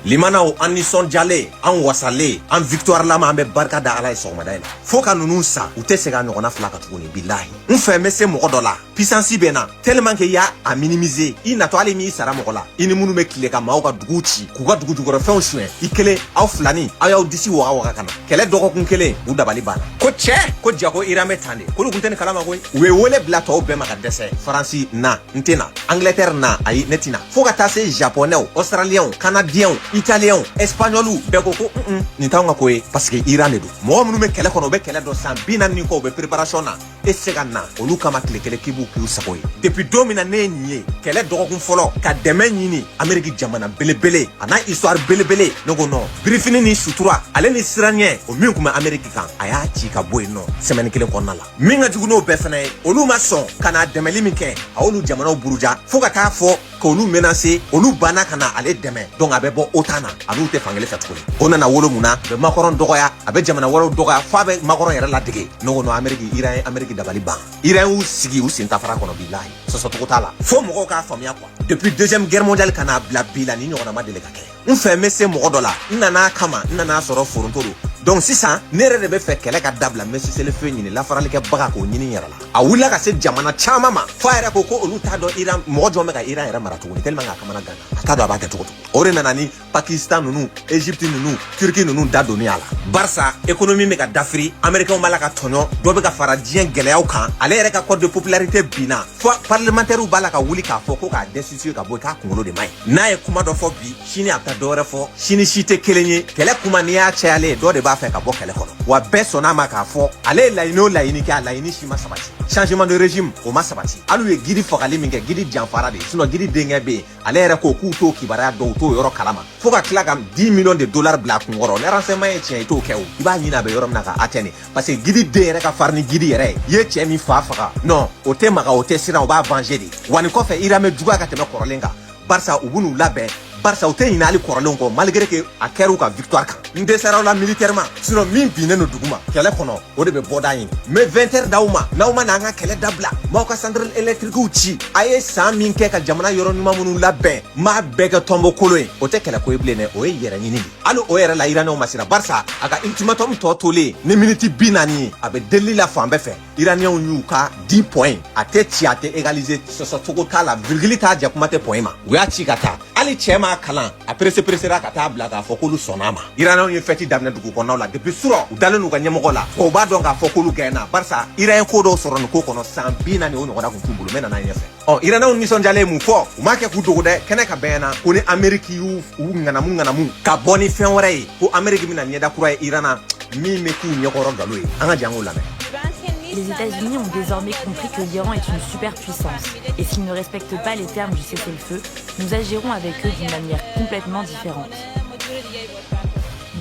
limanaw an nisɔndiyalen an wasalen an victoire lama an bɛ barika da ala ye sɔgɔmada in na fo ka ninnu sa u tɛ se ka ɲɔgɔnna fila ka tuguni bilahi n fɛ n bɛ se mɔgɔ dɔ la puissance bɛ na tellement que y'a a minimiser i natɔ hali n'i sara mɔgɔ la i ni minnu bɛ tile ka maaw ka dugu ci k'u ka dugu jukɔrɔfɛnw suɲɛ i kelen aw filani aw y'aw disi waga waga ka na kɛlɛ dɔgɔkun kelen u dabali banna ko cɛ ko ja ko Iran bɛ tan de k'olu tun tɛ nin kalama koyi u ye wele bila tɔw bɛɛ ma ka dɛsɛ faransi na n tɛ na Angleterre na ayi ne tɛna fo ka taa se japonɛw australiens canadiens italiens espagnolu bɛɛ ko nin t'anw ka ko ye parce que Iran de don mɔgɔ minnu bɛ kɛlɛ kɔnɔ u bɛ kɛlɛ dɔ san 40 kɔ u bɛ préparation na e se ka na olu kama tile kelen k'i b'u k'u sago ye depuis don min na ne ye nin ye kɛlɛ dɔgɔkun fɔlɔ ka dɛmɛ ɲini Amérique jamana belebele a n'a histoire belebele ne ko non birifini ni sutura ale ni siraniɲɛ o min tun bɛ Amérique kan a y'a ci ka bɔ yen nɔ semaine kelen kɔnɔna la min ka jugu n'o bɛɛ fana ye olu ma sɔn ka na dɛmɛli min kɛ a y'olu jamanaw buruja fo ka taa fɔ k'olu menacer olu banna ka na ale dɛmɛ donc a bɛ bɔ OTAN na a n'u tɛ fankelen fɛ tuguni o nana wolo mun na a bɛ Macron dɔgɔya a bɛ jamana wɛrɛw dɔgɔya f'a bɛ Macron yɛrɛ ladege ne ko non Amérique Iran ye Amérique dabali ban Iran y'u sigi u sen tafara kɔnɔ bilahi sɔsɔcogo t'a la fo mɔgɔw k'a faamuya quoi depuis deuxième guerre mondiale ka n'a bila bi la ni ɲɔgɔnna ma deli ka kɛ n fɛ n bɛ se mɔgɔ dɔ la n nan'a kama n nan'a sɔrɔ foronto don donc sisan ne yɛrɛ de bɛ fɛ kɛlɛ ka dabila n bɛ sisɛlifɛn ɲini lafaralikɛbaga k'o ɲini n yɛrɛ la a wulila ka se jamana caman ma f'a yɛrɛ ko olu t'a dɔn Iran mɔgɔ jɔn bɛ ka Iran yɛrɛ mara tuguni tellement k'a kamana ganna a t'a dɔn a b'a kɛ cogo cogo o de nana ni Pakistan ninnu Egypte ninnu Turki ninnu da donni a la barisa économie bɛ ka dafiri américains b'a la ka tɔɲɔ dɔ bɛ ka fara diɲɛ gɛlɛyaw kan ale yɛrɛ ka cote de popularité binna fo parlementaires b'a la ka wuli k'a fɔ ko k'a destituer ka bɔ k'a kunkolo de man ɲi n'a ye kuma dɔ fɔ bi sini a bɛ taa dɔwɛrɛ fɔ sini si tɛ kelen ye kɛlɛ kuma n'i y'a cayalen dɔ de b'a fɛ ka bɔ kɛlɛ kɔnɔ wa bɛɛ sɔnna ma k'a fɔ ale ye laɲini o laɲini kɛ a laɲini si ma sabati changement de régime o ma sabati hali u ye gidi fagali min kɛ gidi janfara de sinon gidi denkɛ bɛ yen ale yɛrɛ ko k'u t'o kibaruya dɔn u t'o yɔrɔ kalama fo ka tila ka 10 millions de dollars bila a kun kɔrɔ ni renseignement ye tiɲɛ i t'o kɛ o i b'a ɲini a bɛ yɔrɔ min na ka atteindre parce que gidi den yɛrɛ ka farin ni gidi yɛrɛ ye i ye cɛ min faga non o tɛ maga o tɛ siran o b'a venger de wa nin kɔfɛ Iran bɛ juguya ka tɛmɛ kɔrɔlen kan barisa u b'u n'u labɛn barisa u tɛ ɲinɛ hali kɔrɔlenw kɔ malgré que a kɛra u ka victoire kan n dɛsɛra la militairement sinon min binnen no duguma kɛlɛ kɔnɔ o de bɛ bɔ da ɲini mais 20 heures d'aw ma n'aw ma n'an ka kɛlɛ dabila m'aw ka centrale électrique ci a ye san min kɛ ka jamana yɔrɔ ɲuman minnu labɛn m'a bɛɛ kɛ tɔnbɔ kolo ye o tɛ kɛlɛ ko ye bilen dɛ o ye yɛrɛ ɲini de hali o yɛrɛ la Iranɛnw ma siran barisa a ka ultimatum tɔ tolen ni minute 40 ye a bɛ delili la fan bɛɛ fɛ Iranɛnw y'u ka 10 points a tɛ ci a tɛ égaliser sɔsɔcogo t'a la virgule t'a jɛ kuma tɛ point ma u y'a ci ka taa hali cɛ ma kalan a pressera ka taa bila k'a fɔ k'olu sɔnna ma Iranɛnw ye fɛti daminɛ dugu kɔnɔnaw la depuis surɔ u dalen n'u ka ɲɛmɔgɔ la o b'a dɔn k'a fɔ k'olu gɛnna barisa Iran ko dɔw sɔrɔ nin ko kɔnɔ san 40 o ɲɔgɔnna kun t'u bolo mɛ nana ɲɛfɛ Iranɛnw nisɔndiyalen mun fɔ u m'a kɛ k'u dogo dɛ kɛnɛ ka bɛn na ko ni Amérique y'u ŋanamu ka bɔ ni fɛn wɛrɛ ye ko Amérique bɛna ɲɛda kura ye Iran na min bɛ k'u ɲɛkɔrɔ nkalon ye an ka jan k'o lamɛn. Les États-Unis ont désormais compris que l'Iran est une superpuissance et s'ils ne respectent pas les termes du cessez-le-feu, nous agirons avec eux d'une manière complètement différente.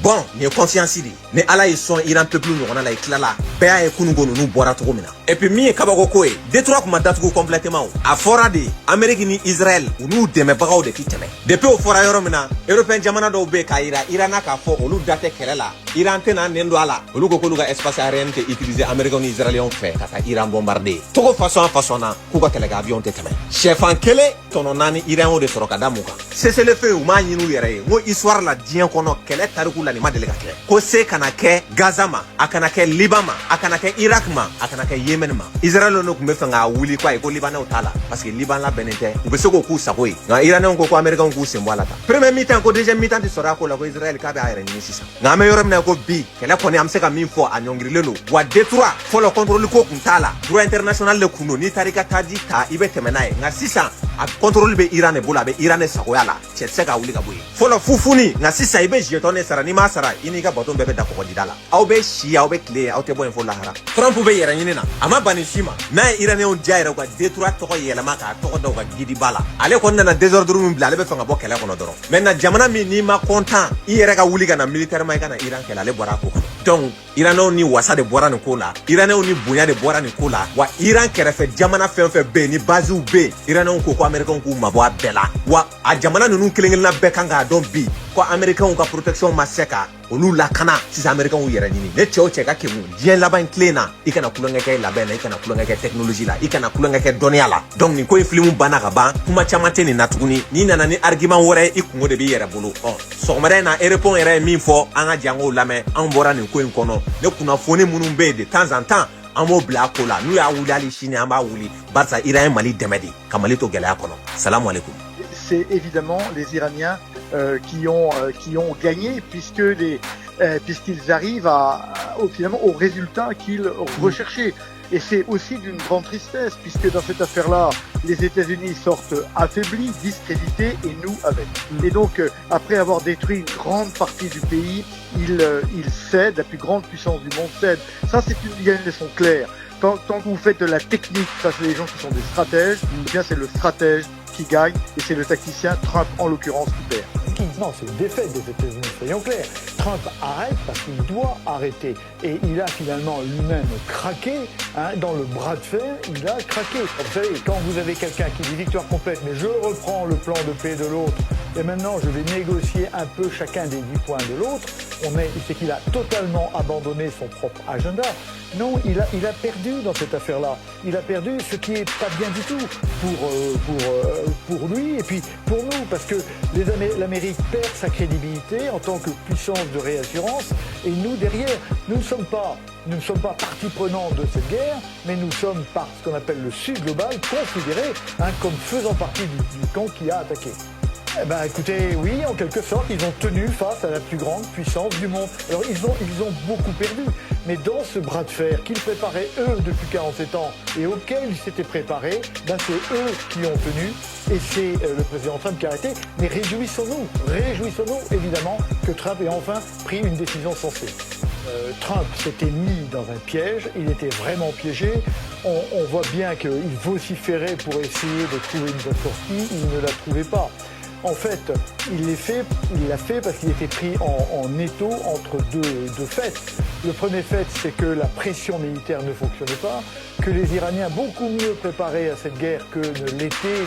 Bon, nin ye confiance de ye ni ala ye sɔn Iran peuple ɲɔgɔnna la i tilala bɛɛ y'a ye kununko ninnu bɔra cogo min na et puis min ye kabako ko ye détroit kuma datugu complètement a fɔra de Amérique ni Israël u n'u dɛmɛbagaw de tɛ tɛmɛ depuis o fɔra yɔrɔ min na européen jamana dɔw bɛ k'a yira Iran na k'a fɔ olu da tɛ kɛlɛ la Iran tɛna nen don a la olu ko k'olu ka espace aérien tɛ utiliser Américains ni Israéliens fɛ ka taa Iran bombarder togo façon na k'u ka kɛlɛkɛ avion tɛ tɛmɛ sɛfan kelen tɔnɔ 4 Iran de sɔrɔ ka da mun kan cessez-le-feu u m'a ɲini u yɛrɛ ye n ko histoire la diɲɛ kɔnɔ kɛlɛ tariku la nin ma deli ka kɛ ko se kana kɛ Gaza ma a kana kɛ Liban ma a kana kɛ Irak ma a kana kɛ Yemen ma Israël ne tun bɛ fɛ k'a wuli ko ayi ko Libanɛw t'a la parce que Liban labɛnnen tɛ u bɛ se k'o k'u sago ye nka Iranɛnw ko Américains k'u sen bɔ a la tan premier mi-temps ko deuxième mi-temps tɛ sɔrɔ a ko la ko Israël k'a bɛ a yɛrɛ ɲini sisan nka an bɛ yɔrɔ min na ko bi kɛlɛ kɔni an bɛ se ka min fɔ a ɲɔngirilen don wa détroit fɔlɔ contrôle ko kun t'a la droit international de kun don n'i taara i ka taji ta i bɛ tɛmɛ n'a ye nka sisan a contrôle bɛ Iran de bolo a bɛ Iran de sagoya la cɛ tɛ se ka wuli ka bɔ yen fɔlɔ fufuni nka sisan i bɛ jeton de sara n'i m'a sara i n'i ka bateau bɛɛ bɛ da kɔgɔjida la aw bɛ si aw bɛ tile aw tɛ bɔ yen fo lahara Trump bɛ yɛrɛ ɲini na a ma ban nin si ma n'a ye Iranɛnw diya yɛrɛ u ka détroit tɔgɔ yɛlɛma k'a tɔgɔ da u ka gidiba la ale kɔni nana désordre min bila ale bɛ fɛ ka bɔ kɛlɛ kɔnɔ dɔrɔn maintenant jamana min n'i ma content i yɛrɛ ka wuli ka na militairement i ka na Iran kɛlɛ ale bɔra a ko kɔnɔ donc Iranɛnw ni wasa de bɔra nin ko la Iranɛnw ni bonya de bɔra nin ko la wa Iran kɛrɛfɛ jamana fɛn fɛn bɛ yen ni basew bɛ yen Iranɛnw ko Américains k'u mabɔ a bɛɛ la wa a jamana ninnu kelen kelenna bɛɛ kan k'a dɔn bi ko américain ka protection ma se ka olu lakana sisan américain yɛrɛ ɲini ne cɛ o cɛ ka kemu diɲɛ laban tile na i kana kulonkɛ kɛ labɛn na i kana kulonkɛ kɛ technologie la i kana kulonkɛ kɛ dɔnniya la donc nin ko in film banna ka ban kuma caman tɛ nin na tuguni n'i nana ni argument wɛrɛ i kungo de b'i yɛrɛ bolo sɔgɔmada in na Erepon yɛrɛ ye min fɔ an ka jango lamɛn an bɔra nin ko in kɔnɔ ne kunnafoni minnu bɛ yen de temps en temps an b'o bila a ko la n'u y'a wuli hali sini an b'a wuli barisa Iran ye Mali dɛmɛ de ka Mali to gɛlɛya kɔnɔ salamu alaikum. C'est évidemment les Iraniens qui ont gagné puisqu'ils arrivent finalement au résultat qu'ils recherchaient. Et c'est aussi d'une grande tristesse puisque dans cette affaire-là, les États-Unis sortent affaiblis, discrédités et nous avec. Et donc, après avoir détruit une grande partie du pays, ils cèdent, la plus grande puissance du monde cède. Ça, il y a une leçon claire. Tant que vous faites de la technique face à des gens qui sont des stratèges, eh bien c'est le stratège qui gagne et c'est le tacticien, Trump en l'occurrence, qui perd. Non, c'est une défaite des États-Unis, soyons clairs. Trump arrête parce qu'il doit arrêter. Et il a finalement lui-même craqué, dans le bras de fer, il a craqué. Vous savez, quand vous avez quelqu'un qui dit victoire complète, mais je reprends le plan de paix de l'autre, et maintenant je vais négocier un peu chacun des 10 points de l'autre, c'est qu'il a totalement abandonné son propre agenda. Non, il a perdu dans cette affaire-là. Il a perdu ce qui est pas bien du tout pour lui et puis pour nous, parce que l'Amérique perd sa crédibilité en tant que puissance de réassurance et nous derrière, nous ne sommes pas partie prenante de cette guerre, mais nous sommes par ce qu'on appelle le Sud global, considéré comme faisant partie du camp qui a attaqué. Eh ben, écoutez, oui, en quelque sorte, ils ont tenu face à la plus grande puissance du monde. Alors, ils ont beaucoup perdu. Mais dans ce bras de fer qu'ils préparaient, eux, depuis 47 ans, et auquel ils s'étaient préparés, ben, c'est eux qui ont tenu, et c'est le président Trump qui a arrêté. Mais réjouissons-nous, évidemment, que Trump ait enfin pris une décision sensée. Trump s'était mis dans un piège, il était vraiment piégé. On voit bien qu'il vociférait pour essayer de trouver une bonne sortie, il ne la trouvait pas. En fait, il l'a fait parce qu'il était pris en étau entre deux faits. Le premier fait, c'est que la pression militaire ne fonctionnait pas, que les Iraniens, beaucoup mieux préparés à cette guerre que ne l'étaient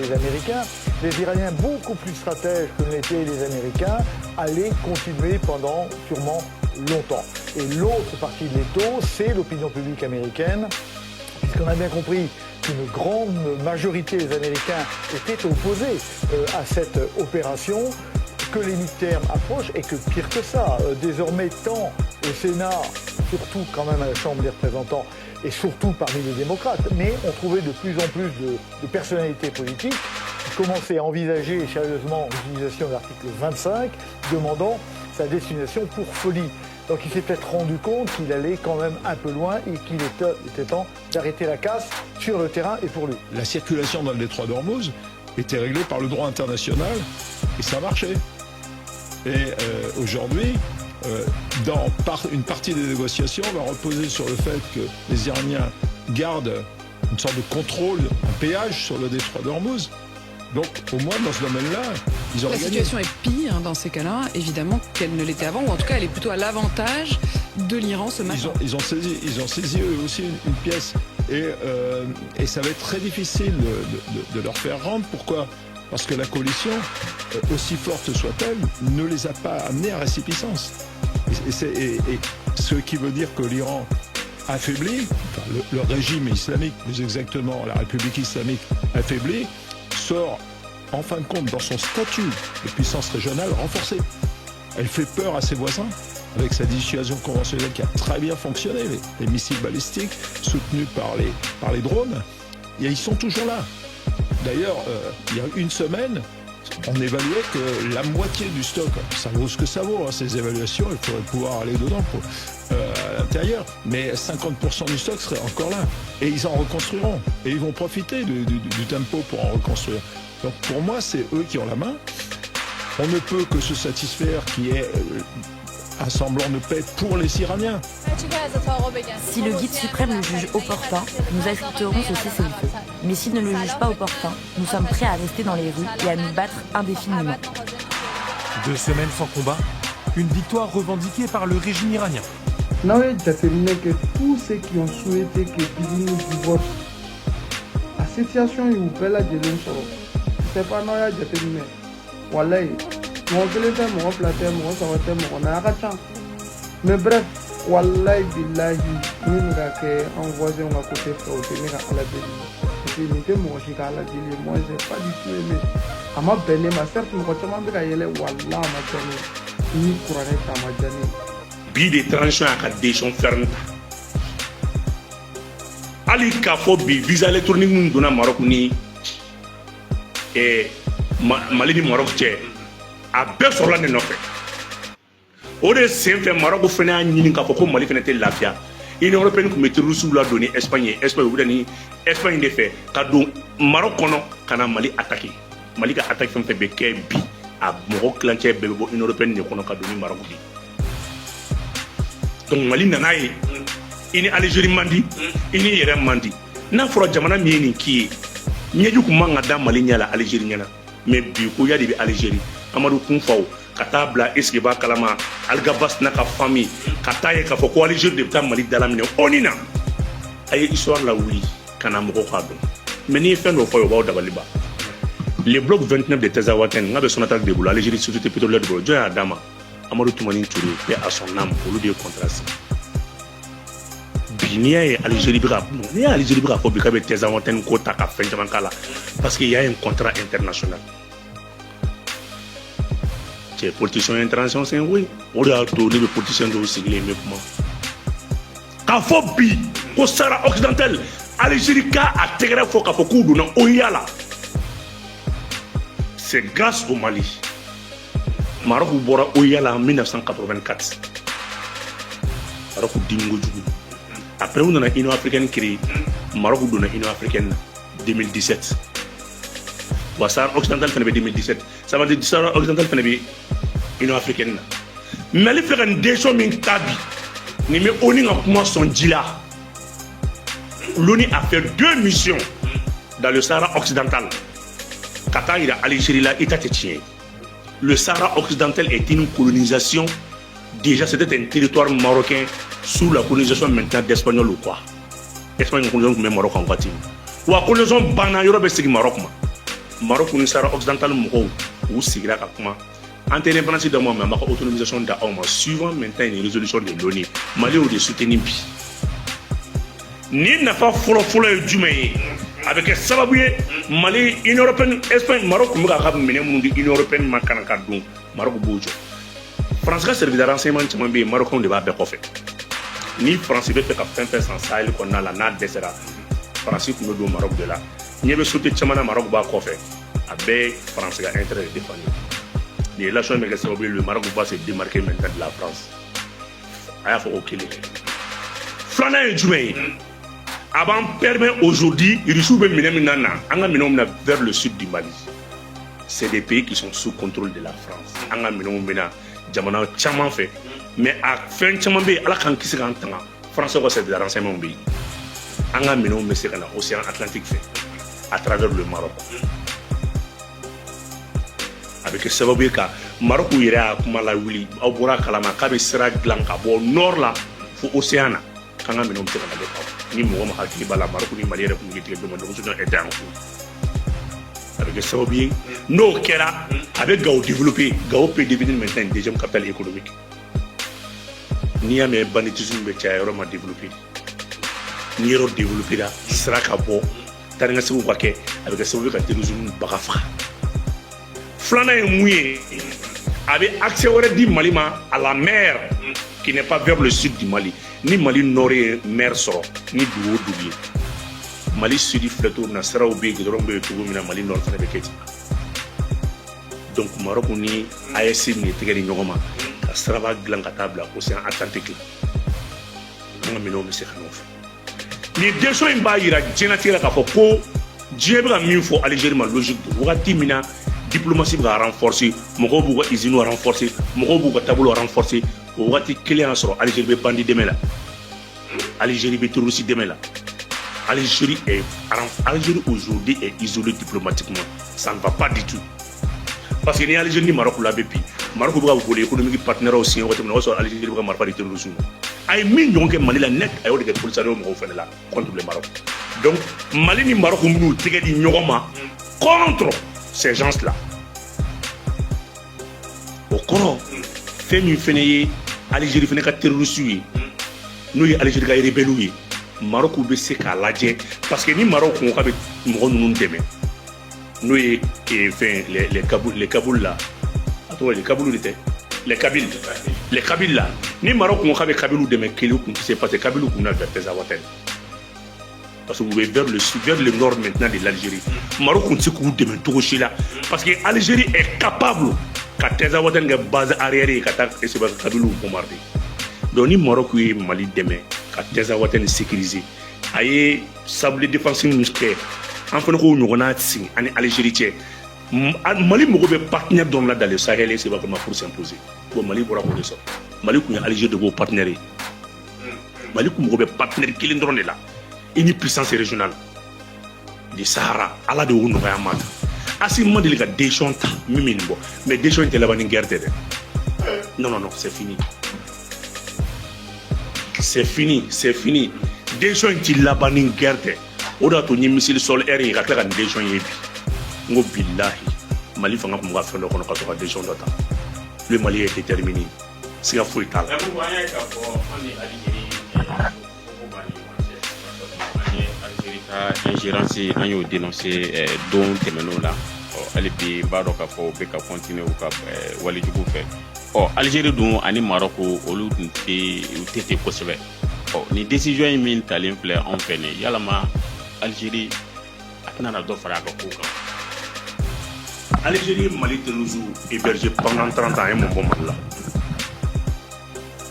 les Américains, les Iraniens beaucoup plus stratèges que ne l'étaient les Américains, allaient continuer pendant sûrement longtemps. Et l'autre partie de l'étau, c'est l'opinion publique américaine, puisqu'on a bien compris qu'une grande majorité des Américains étaient opposés à cette opération, que les mi-termes approchent et que pire que ça, désormais tant au Sénat, surtout quand même à la Chambre des représentants et surtout parmi les démocrates, mais on trouvait de plus en plus de personnalités politiques qui commençaient à envisager sérieusement l'utilisation de l'article 25, demandant sa destination pour folie. Donc il s'est peut-être rendu compte qu'il allait quand même un peu loin et qu'il était temps d'arrêter la casse sur le terrain et pour lui. La circulation dans le détroit d'Ormuz était réglée par le droit international et ça marchait. Et aujourd'hui, une partie des négociations va reposer sur le fait que les Iraniens gardent une sorte de contrôle, un péage sur le détroit d'Ormuz. Donc, au moins, dans ce domaine-là, ils ont gagné. La situation est pire dans ces cas-là, évidemment, qu'elle ne l'était avant, ou en tout cas, elle est plutôt à l'avantage de l'Iran ce matin. Ils ont saisi eux aussi une pièce. Et ça va être très difficile de leur faire rendre. Pourquoi ? Parce que la coalition, aussi forte soit-elle, ne les a pas amenés à récipiscence. Et ce qui veut dire que l'Iran affaibli, enfin, le régime islamique, plus exactement la République islamique affaiblie, sort en fin de compte dans son statut de puissance régionale renforcée. Elle fait peur à ses voisins avec sa dissuasion conventionnelle qui a très bien fonctionné, les missiles balistiques soutenus par les drones, et ils sont toujours là. D'ailleurs, il y a une semaine, on évaluait que la moitié du stock, ça vaut ce que ça vaut, ces évaluations, il faudrait pouvoir aller dedans à l'intérieur, mais 50% du stock serait encore là. Et ils en reconstruiront. Et ils vont profiter du tempo pour en reconstruire. Donc pour moi, c'est eux qui ont la main. On ne peut que se satisfaire qu'il y ait un semblant de paix pour les Iraniens. Si le guide suprême le juge opportun, nous accepterons ce cessez-le-feu. Mais s'il ne le juge pas opportun, nous sommes prêts à rester dans les rues et à nous battre indéfiniment. 2 semaines sans combat, une victoire revendiquée par le régime iranien. Nawé jateminɛ que tous ceux qui ont souhaité que Bidini divorce, la situation est où belle à Djelon soro. C'est pas Nawé jateminɛ. Wallahi, mɔgɔ kelen tɛ mɔgɔ fila tɛ mɔgɔ saba tɛ mɔgɔ naani a ka ca mais bref wallahi billahi min bɛ ka kɛ an voisin ka côté fɛ o tɛ ne ka ala deli parce que nin tɛ mɔgɔ si ka ala deli moi j'ai pas du tout aimé a ma bɛn ne ma certes mɔgɔ caman bɛ ka yɛlɛ wallahi a ma diya ne ni kuranɛ ta a ma diya ne bi de transition y'a ka décision ferme ta hali k'a fɔ bi visa électronique min donna Maroc ni Mali ni Maroc cɛ a bɛɛ sɔrɔla ne nɔfɛ o de sen fɛ Maroc fana y'a ɲini k'a fɔ ko Mali fana tɛ lafiya Union européenne tun bɛ terroristes la don ni Espagne ye Espagne u bɛ ni Espagne de fɛ ka don Maroc kɔnɔ ka na Mali attaquer Mali ka attaque fɛn fɛn bɛ kɛ bi a mɔgɔ kilancɛ bɛɛ bɛ bɔ Union européenne de kɔnɔ ka don ni Maroc de donc Mali nana ye i ni Algérie man di i ni yɛrɛ man di n'a fɔra jamana min ye nin k'i ye ɲɛji kun man ka da Mali ɲɛ la Algérie ɲɛna mais bi ko ya de bɛ Algérie Amadou Kounfaw ka taa bila Esquiba kalama Algabas n'a ka famille ka taa ye k'a fɔ ko Algérie de bɛ taa Mali dalaminɛ ONU na a ye histoire la wuli ka na mɔgɔw k'a dɔn mais n'i ye fɛn dɔ fɔ ye o b'aw dabali ban le bloc 29 de Tezawaten n'a bɛ Sonatrach de bolo Algérie société pétrolière de bolo jɔn y'a d'a ma Amadou Toumani Touré paix à son âme olu de ye contrat signé bi n'i y'a ye Algérie bɛ ka fɔ bi k'a bɛ Tezawaten ko ta ka fɛn caman k'a la parce qu'il y a un contrat international cɛ politiciens internationaux c'est oui o de y'a to ne bɛ politiciens dɔw sigilen bɛ kuma k'a fɔ bi ko Sahara occidental Algérie k'a tɛgɛrɛ fɔ k'a fɔ k'u donna OUA la c'est grâce au Mali Maroc bɔra OUA la en 1984 Maroc dimi kojugu après u nana Union africaine créée Maroc donna Union africaine 2017 wa Sahara occidental fana bɛ 2017 ça veut dire Sahara occidental fana bɛ Union africaine na Mali filɛ ka nin décision min ta bi nin bɛ ONU ka kuma sɔn ji la l'ONU a fait 2 missions dans le Sahara occidental ka taa yira Algérie la état tɛ tiɲɛ le Sahara occidental est une colonisation déjà c'était un territoire marocain sous la colonisation maintenant d'Espagnol ou quoi Espagne colonisation tun bɛ Maroc en waati min wa colonisation banna yɔrɔ bɛ sigi Maroc ma Maroc ni Sahara occidental mɔgɔw u sigira ka kuma an tɛ indépendance d'a ma mais an b'a ka autonomisation da aw ma suivant maintenant une résolution de l'ONU Mali y'o de soutenir bi ni nafa fɔlɔ-fɔlɔ ye jumɛn ye a bɛ kɛ sababu ye Mali Union européenne Espagne Maroc tun bɛ k'a ka minɛn minnu di Union européenne ma kana ka don Maroc b'o jɔ France ka service de renseignement caman bɛ yen Marocains de b'a bɛɛ kɔfɛ ni France bɛ fɛ ka fɛn fɛn san Sahel kɔnɔna la n'a dɛsɛra France tun bɛ don Maroc de la ɲɛ bɛ sauté caman na Maroc b'a kɔfɛ a bɛɛ France ka intérêt de défendre ni relation bɛ kɛ sababu ye le Maroc va se démarquer maintenant de la France a y'a fɔ o kelen filanan ye jumɛn ye a b'an permet aujourd'hui Russie bɛ minɛ min na an ka minɛnw bɛna vers le sud du Mali c'est des pays qui sont sous contrôle de la France an ka minɛnw bɛna jamana caman fɛ mais a fɛn caman bɛ yen ala k'an kisi k'an tanga français ka service de renseignement bɛ yen an ka minɛnw bɛ se ka na océan Atlantique fɛ à travers le Maroc a bɛ kɛ sababu ye ka Maroc yɛrɛ y'a kuma la wuli aw bɔra kalama k'a bɛ sira dilan ka bɔ nord la fo océan na k'an ka minɛnw bɛ se ka na de kaw ni mɔgɔ ma hakili b'a la Maroc ni Mali yɛrɛ tun bɛ tigɛ dɔn donc c'est était en cours a bɛ kɛ sababu ye n'o kɛra a bɛ Gao développer Gao peut devenir maintenant une deuxième capitale économique n'i y'a mɛn banditisme bɛ caya yɔrɔ ma développer ni yɔrɔ développer la sira ka bɔ taa ni ka seginw ka kɛ a bɛ kɛ sababu ye ka terrorisme baga faga filanan ye mun ye a bɛ accès wɛrɛ di Mali ma à la mer qui n'est pas vers le sud du Mali ni Mali nord ye mer sɔrɔ ni dugu o dugu ye Mali sud filɛ cogo min na siraw bɛ yen goudron bɛ yen cogo min na Mali nord fana bɛ kɛ ten donc Maroc ni AES min ye tɛgɛ di ɲɔgɔn ma ka siraba dilan ka taa bila océan Atlantique la an ka minɛnw bɛ se ka ɲɔgɔn fɛ nin décision in b'a yira diɲɛlatigɛ la k'a fɔ ko diɲɛ bɛ ka min fɔ Algérie ma logique don wagati min na diplomatie bɛ ka renforcer mɔgɔw b'u ka usines renforcer mɔgɔw b'u ka taabolo renforcer o wagati kelen y'a sɔrɔ Algérie bɛ bandi dɛmɛ la Algérie bɛ terroriste dɛmɛ la Algérie aujourd'hui est isolée diplomatiquement ça ne va pas du tout parce que ni Algérie ni Maroc la bɛ bi Maroc bɛ ka voler économique partenaire o signé wagati min na o y'a sɔrɔ Algérie bɛ ka marifa di terrorisme a ye min ɲɔgɔn kɛ Mali la net a y'o de kɛ Polisario mɔgɔw fana la contre le Maroc donc Mali ni Maroc minnu tɛgɛ di ɲɔgɔn ma contre ces gens-là kɔrɔ fɛn min fɛnɛ ye Algérie fɛnɛ ka terroriste ye n'o ye Algérie ka rebelle ye Maroc bɛ se k'a lajɛ parce que ni Maroc ko k'a bɛ mɔgɔ ninnu dɛmɛ n'o ye fɛn les Kaboul là a tɔgɔ les Kaboul de tɛ les Kabyles là ni Maroc ko k'a bɛ Kabyles dɛmɛ kelen kun tɛ se parce que Kabyles kun na vers Tazawaten parce que vous êtes vers le nord maintenant de l'Algérie Maroc kun tɛ se k'u dɛmɛ cogo si la parce que Algérie est capable ka Tazawaten kɛ base arrière ye ka taa Kabyles bombarder donc ni Maroc ye Mali dɛmɛ ka Tazawaten sécuriser a ye sable défensif min kɛ an fana k'o ɲɔgɔnna sigi ani Algérie cɛ Mali mago bɛ partenaire dɔrɔn la dans le Sahel et c'est pas pour s'imposer bon Mali bɔra k'o de sɔrɔ Mali kun ye Algérie de k'o partenaire ye Mali kun mago bɛ partenaire kelen dɔrɔn de la une puissance régionale du Sahara ala de y'o nɔgɔya ma Assimi ma deli ka décision ta min bɛ nin bɔ mais décision in tɛ laban ni guerre tɛ dɛ non c'est fini c'est fini décision in tɛ laban ni guerre tɛ o de y'a to n ye missile sol air ye ka tila ka nin décision ye bi n ko bilahi Mali fanga tun bɛ ka fɛn dɔ kɔnɔ ka to ka décision dɔ ta le Mali est déterminé siga foyi t'a la. Ingérence an y'o dénoncé don tɛmɛnenw la hali bi n b'a dɔn k'a fɔ u bɛ ka continuer u ka walijugu fɛ Algérie dun ani Maroc olu tun tɛ ten kosɛbɛ ni décision in min talen filɛ anw fɛ nin yalama Algérie a tɛna na dɔ fara a ka kow kan. Algérie Mali terroristes hébergés pendant 30 ans et mon bon Mali là.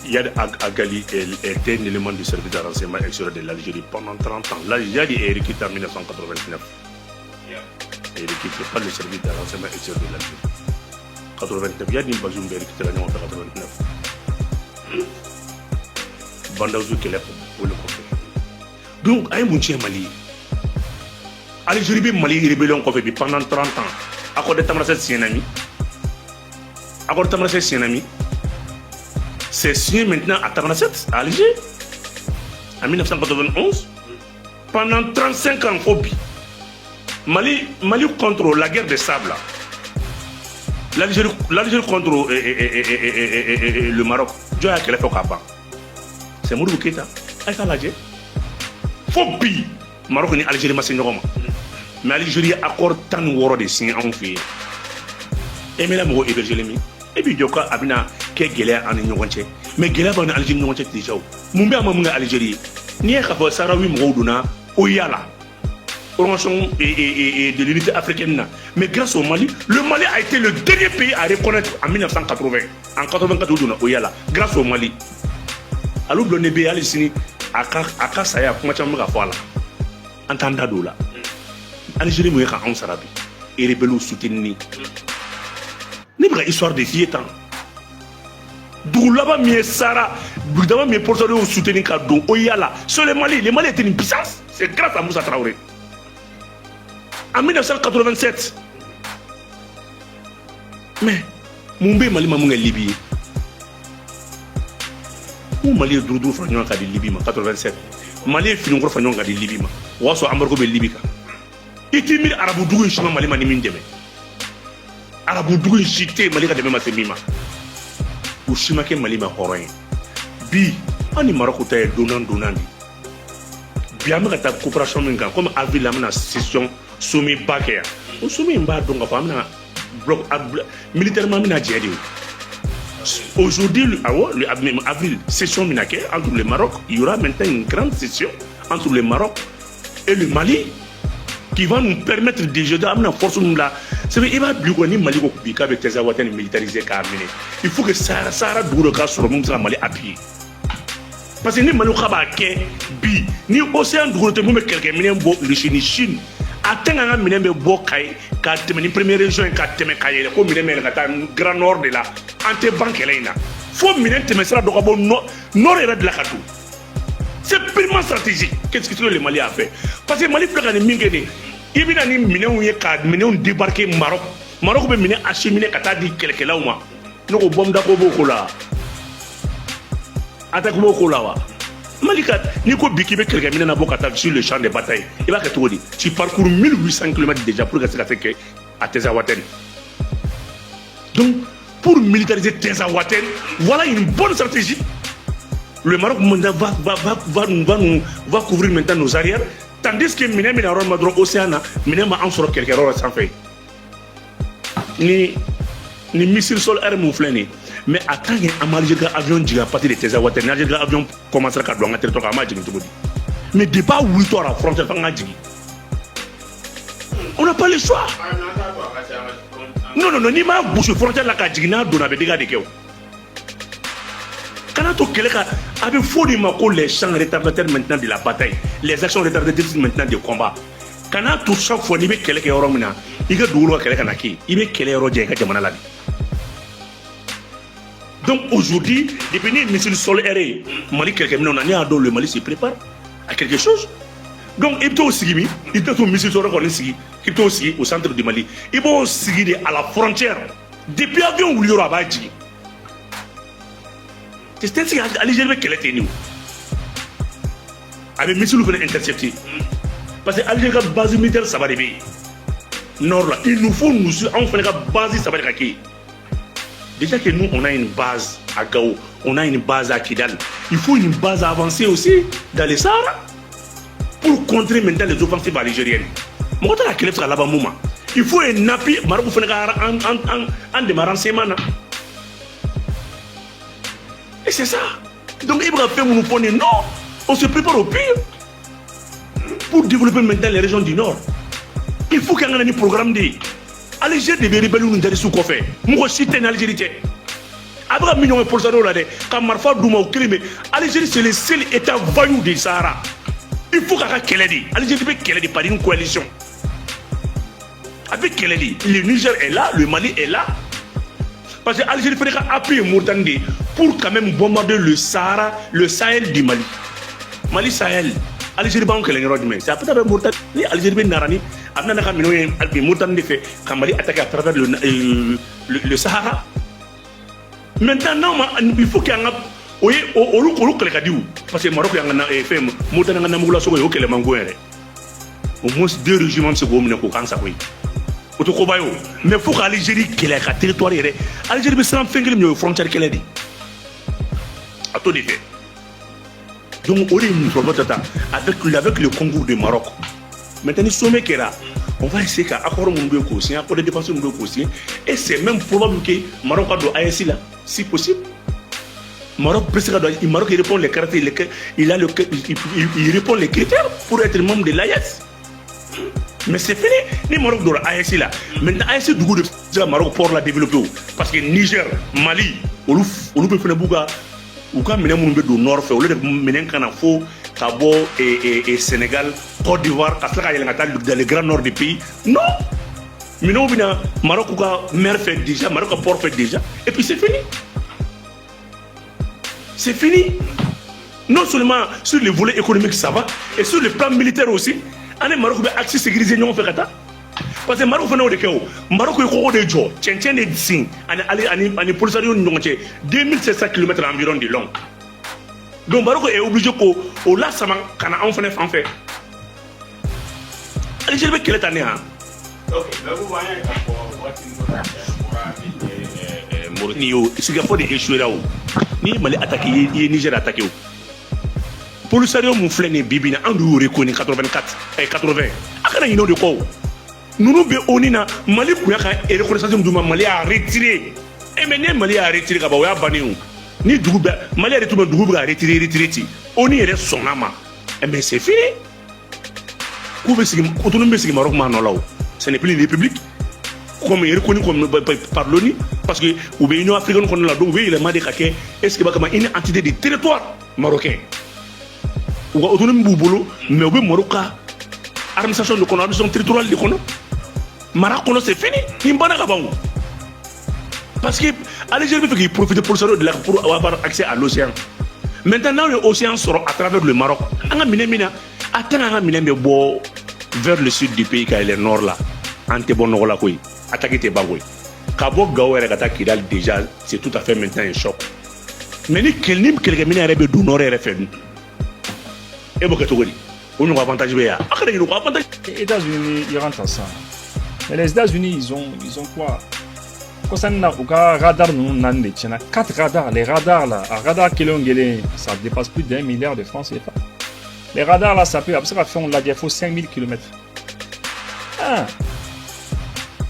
Yad Agali était un élément du service de renseignement extérieur de l'Algérie pendant 30 ans. Là, Yad est recruté en 1989. Il est recruté par le service de renseignement extérieur de l'Algérie. 89, Yad Bazoum est recruté en 89. Bandaouzou Kelep pour le conflit. Donc, à un moment Mali, Algérie est Mali rébellion pendant 30 ans. Accord de Tamaracet Sienami. Accord de Tamaracet Sienami. C'est signé maintenant à Tamaracet, à Alger, en 1991. Pendant 35 ans, Fobi. Mali contre la guerre des sables. L'Algérie contre le Maroc. Dieu a quel c'est Mourou Keita. Aïta l'Algérie. Fobi. Maroc et Algérie, c'est mais Algérie accord tant de signes en fait. Et mais là, moi, héberger les miens. Et puis, Dioka Abina, qui est guélé en Nyoganche. Mais guélé en Algérie, Nyoganche déjà. Moumbé à Mamouna Algérie. Ni à Kafo Sarawi Moudouna, Oyala. Organisation de l'unité africaine. Mais grâce au Mali, le Mali a été le dernier pays à reconnaître en 1980. En 1984, Oyala. Grâce au Mali. Alors, le Nébé Alisini, à Kassaya, comment tu as fait là? Entendez là. Algérie mouille en Sarabi et les belous soutenus. N'est pas histoire de vieux temps. D'où là-bas, mais Sarah, d'abord, mais pour ça, on soutient Kadou, Oyala. Sur les Mali étaient une puissance. C'est grâce à Moussa Traoré. En 1987. Mais, Moumbé Mali Mamoun est Libye. Ou Mali est Doudou Fagnon a dit Libye, 87. Mali est Finongro Fagnon a dit Libye. Ou soit Ambargo de Libye. Itimir Araboudou et Chima Mali Manimin Deme. Araboudou et Chité Malika de Mema. Ou Chimake Malima Horain. Bi, Ani Maroc est donnant. Bien, ta coopération comme Avril la session Soumi Baker. Ou Soumi Mba donc à bloc militairement minadjeri. Aujourd'hui, le avril, session Minaké entre le Maroc, il y aura maintenant une grande session entre le Maroc et le Mali qui va nous permettre déjà d'amener force nous là. C'est vrai, il va bien qu'on ait Mali au Kubika avec tes Tazawaten militarisés qu'à amener. Il faut que Sahara Douroka sur le Mali appuyé. Parce que ni Mali Kabake, Bi, ni Océan Dourote, mais quelqu'un mine beau, le Chine. Attends un mine beau Kaye, car tu es une première région, car tu es Kaye, comme mine grand nord de là, ante banque là. Faut mine te mettre dans le nord de la Katou. C'est purement stratégique. Qu'est-ce que le Mali a fait? Parce que le Mali peut gagner mingene. Il vient de nous débarquer au Maroc. Maroc peut mener acheminer kata di quelque là ou moi. Nous au bombe d'akobo kola. Attaque beaucoup là. Malika, Nico Bikibe quelqu'un mine na bokata sur le champ de bataille. Il va que tout dit. Tu parcours 1800 km déjà pour que ça fait que à Tazawaten. Donc pour militariser Tezawaten. Voilà une bonne stratégie. Le Maroc va couvrir maintenant nos arrières, tandis que Minema Madron Océana, Minema en sort quelque chose sans faire. Ni missile sol air mouflé. Mais attends, un avion qui a parti de Tezawaten, un avion commencera à doit être à Madjing. Mais débat 8 heures à frontière, on n'a pas le choix. Non, ni ma bouche frontière la Kajina donne avec des gars de Kéo. Quand on avait faux les champs retardataires maintenant de la bataille, les actions retardataires maintenant du combat. Quand on chaque fois, il y a quelqu'un qui est il y a quelqu'un qui est quelqu'un. Donc aujourd'hui, depuis les missiles sol aéré, Mali, quelqu'un le Mali se prépare à quelque chose. Donc il peut aussi missile sol aéré, il peut aussi au centre du Mali. Ils vont aussi à la frontière. Depuis l'avion où il y aura Badji. C'est ainsi qu'Algérie qu'elle était nous. Avec missile vous intercepter. Parce que l'Algérie a base militaire, ça va arriver. Nord là, il nous faut nous enfin la base, ça va arriver. Déjà que nous on a une base à Gao, on a une base à Kidal. Il faut une base avancée aussi dans les Sahara pour contrer maintenant les offensives algériennes. Moi je suis là-bas moment. Il faut un appui, Maroc en démarrant ces manas. Et c'est ça. Donc Ibrahim nous prenait non, on se prépare au pire pour développer maintenant les régions du Nord. Il faut qu'il y ait un programme de Algérie devait rébeller nous dans sous coffre. Moi je suis en Algérie. Abraham Mignon et Paul Sado là, quand Marfa Douma au crime, Algérie c'est le seul État voyou du Sahara. Il faut qu'il y ait Keledi. Algérie peut Keledi par une coalition. Avec Keledi, le Niger est là, le Mali est là. Parce que l'Algérie ferait appuyer Mourtandi pour quand même bombarder le Sahara, le Sahel du Mali. Mali Sahel. Algérie va en quelque chose. C'est après Mourtandi. L'Algérie va Narani. Après Mourtandi fait quand Mali attaque à travers le Sahara. Maintenant, il faut qu'il y ait un. Oui, parce que Maroc a fait Mourtandi a Namoula Sogo et Okele Mangouere. Au moins 2 régiments se gomment au Kansa. Mais il faut que l'Algérie ait un territoire. L'Algérie veut s'en faire une frontière qu'elle a dit. À tout effet. Donc, on est avec le Congo du Maroc. Maintenant, le sommet qui est là, on va essayer qu'à accord de quotient, accord de défense de quotient. Et c'est même probable que le Maroc a ASI là, si possible. Maroc répond les caractères, il répond les critères pour être membre de l'AES. Mais c'est fini, ni Maroc dans l'AES là. Maintenant, l'AES du coup de Maroc pour la développer. Parce que Niger, Mali, on peut faire bouga, ou quand on est au nord, on peut mener Kanafo, Cabo et Sénégal, Côte d'Ivoire, dans le grand nord du pays. Non! Maintenant, Maroc a mer fait déjà, Maroc a port fait déjà, et puis c'est fini. C'est fini. Non seulement sur le volet économique, ça va, et sur le plan militaire aussi. On est Maroc a accès sécurisé, non fait kata. Parce que Maroc fait des cas. Maroc est au de Joe, Tchentchen et Dissing, on est polisario 2700 km environ de long. Donc Maroc est obligé qu'au là, ça m'a en fait. Allez, je vais quelle année. Ok, mais vous voyez Mauritanie, il y a pas d'échouer là-haut. Ni Mali attaqué, ni Niger attaqué. Polisario mon flène bibina en nous reconnaît 84 et 80. Akana ino de quoi? Nous onina Mali kuyaka et reconnaissance du Mali a retiré. Et maintenant Mali a retiré kabawa baniou. Ni Douba Mali a retiré Douba a retiré. Oni est son ama. Et mais c'est fini. Autonomie c'est Maroc manolao. Ce n'est plus une république. Comme il est reconnu par l'ONU, parce que l'Union africaine, donc oui, il est madécaqué. Est-ce qu'il y a une entité de territoire marocain? Ou autonomie boulot, mais oui, Maroc a administration de l'administration territoriale de Kono. Maroc, c'est fini. Il n'y a pas de parce que l'Algérie veut profiter pour avoir accès à l'océan. Maintenant, l'océan sera à travers le Maroc. On a vers le sud du pays, car il est nord là. Attaquer tes bagouilles. Kabo Gao et Gata Kidal déjà, c'est tout à fait maintenant un choc. Mais ni quelqu'un qui a du nord et fait. Et vous avez un avantage. Les États-Unis, ils rentrent en ça. Mais les États-Unis, ils ont quoi? Concernant le radar, nous avons 4 radars. Les radars là, un radar qui ça dépasse plus d'1 milliard de francs CFA. Les radars là, ça peut faire 5000 km. Ah,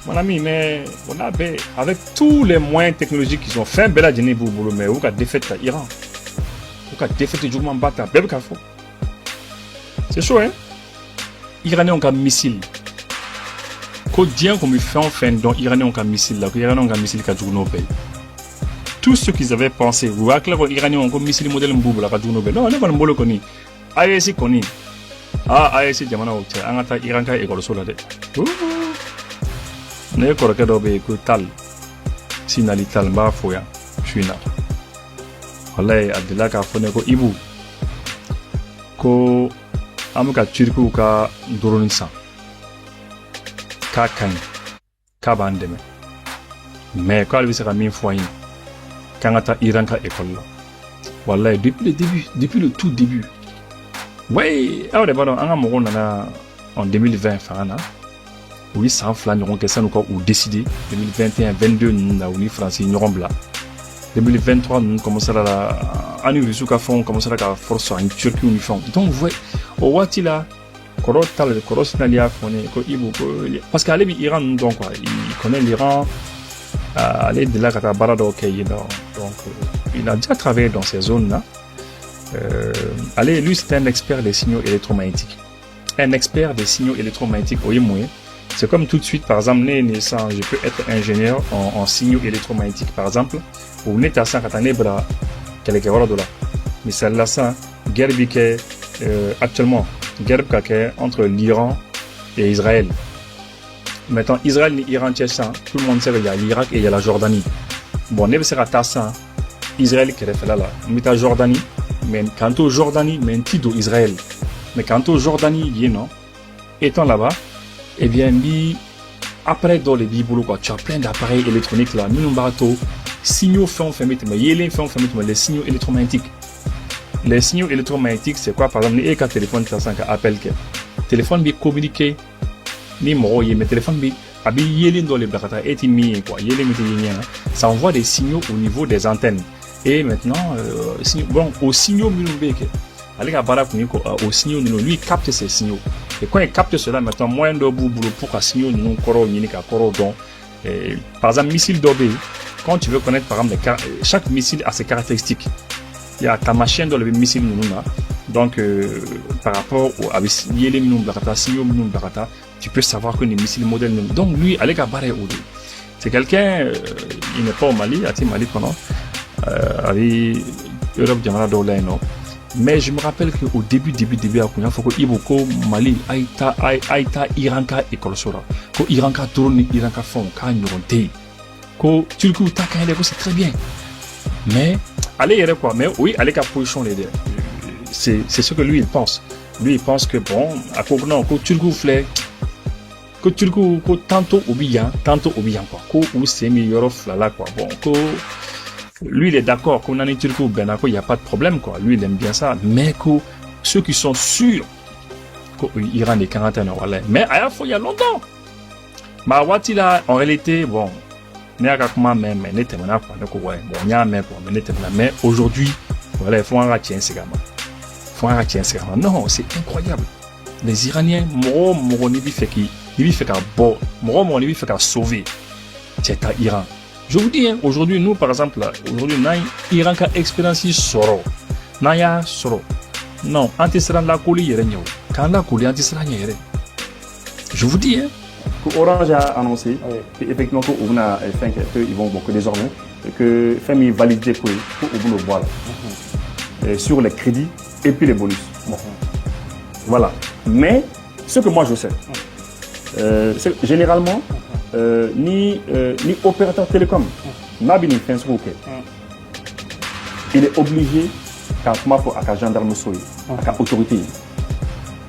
mon ami, mais on a avec tous les moyens technologiques qu'ils ont fait, bel adjeni pour boulot, mais vous avez défait l'Iran. Vous avez défait le Jougman Bata, bel café. C'est chaud, hein? Iranais ont un missile. Quotidien comme ils font fin donc Iranais ont un missile là, Iranais ont un missile qui a joué Nobel. Tout ce qu'ils avaient pensé, vous voyez que les Iraniens ont un missile modèle Mbouba là qui a joué Nobel. Non, on est pas le bolo connu. AEC connu. Ah, AEC diamana au tchè. Angata Iran ka école sola de. Ne ko raka do be ko tal. Sinali tal ba foya. Shuina. Wallahi Abdullah ka fone ko ibu. Ko amuka Turku ka drone sa. Ka kan. Ka bandeme. Mais quand il sera mis foyer. Kangata Iran ka école là. Wallahi depuis le tout début. Oui, alors on a en 2020 oui, ça flan nous ça nous ou décidé 2021 22 nous avons français nous là 2023 nous commençons à nous jusqu'à fond commencer à force en Turquie nous font donc ouais au watila korotal korosnalia fone ko ibu parce qu'à l'Iran donc quoi il connaît l'Iran à l'aide de la katabarado donc il a déjà travaillé dans ces zones là. Allez, lui c'est un expert des signaux électromagnétiques. Un expert des signaux électromagnétiques, oui, moi. C'est comme tout de suite, par exemple, je peux être ingénieur en signaux électromagnétiques, par exemple. Ou n'est à ça quand on est bras, quelques euros de là. Mais celle-là, ça, guerre actuellement, guerre entre l'Iran et Israël. Maintenant, Israël et Iran, tout le monde sait qu'il y a l'Irak et il y a la Jordanie. Bon, n'est pas ça, ça. Israël qui est fait là, mais la Jordanie. Mais quant au Jordanie, mais un petit d'Israël. Mais quant au Jordanie, non, étant là-bas, eh bien, après dans les bibles, tu as plein d'appareils électroniques là, nous bateau, signaux font les signaux électromagnétiques. Les signaux électromagnétiques, c'est quoi? Par exemple, les téléphones qui appellent téléphone bi communiquer, ni moro, mais téléphone bi abi dans les barata et quoi, ça envoie des signaux au niveau des antennes. Et maintenant, bon, au signaux au signaux, lui il capte ces signaux. Et quand il capte cela, maintenant, moyen de boulot pour qu'un signal nous par exemple, missile d'obé, quand tu veux connaître par exemple, chaque missile a ses caractéristiques. Il y a ta machine dans le missile donc par rapport au tu peux savoir que les missiles modèles. Donc lui, c'est quelqu'un, il n'est pas au Mali, à Mali pendant. Europe mais je me rappelle qu'au début il faut que Iboko Mali Aïta Iranka école sora ko Iranka tourne Iranka fond ka nyonté ko Turku takane c'est très bien mais allez quoi mais oui allez ka position les deux c'est ce que lui il pense que bon à quoi non ko Turku flé ko Turku ko tantôt obiyan quoi ko ou semi Europe là quoi bon ko lui il est d'accord qu'on en est Turco il n'y a pas de problème quoi, lui il aime bien ça, mais que ceux qui sont sûrs qu'Iran est 41 ans, mais à la fois il y a longtemps bah là en réalité bon mais aujourd'hui voilà il faut un ratien non c'est incroyable les Iraniens sauver c'est à Iran. Je vous dis, aujourd'hui, nous, par exemple, aujourd'hui, Iran a expérience Soro. Naya Soro. Non, anti-Sran la couli, quand la couli anti-Sran je vous dis, Orange a annoncé, effectivement, qu'on a fait qu'ils vont désormais, que Femi valide pour le boire sur les crédits et puis les bonus. Voilà. Mais, ce que moi je sais, c'est généralement, ni opérateur télécom il est obligé à la gendarme à la autorité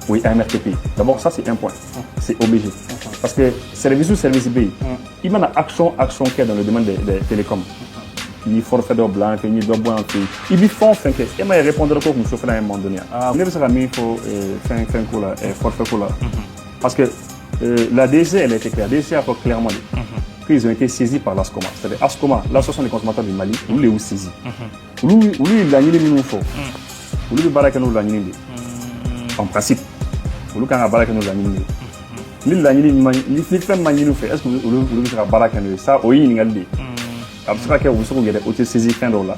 oui à MRTP d'abord ça c'est un point c'est obligé parce que service B il y a action qui est dans le domaine des télécoms ni forfait de blanc ni de blanc il faut faire que et moi répondre comme je fais à un moment donné il faut faire forfait parce que la DC elle a été claire, la DC a clairement dit qu'ils ont été saisis par l'ASCOMA. C'est-à-dire ASCOMA, l'Association des consommateurs du Mali, nous les saisis. Lui, il a mis nous fort. Lui, il a nous en principe. Lui, il a nous ni la ni fait maninou fait est-ce que vous sera barakaneux ça oui il y a des abstrait que vous serez il y a des saisi fin d'or là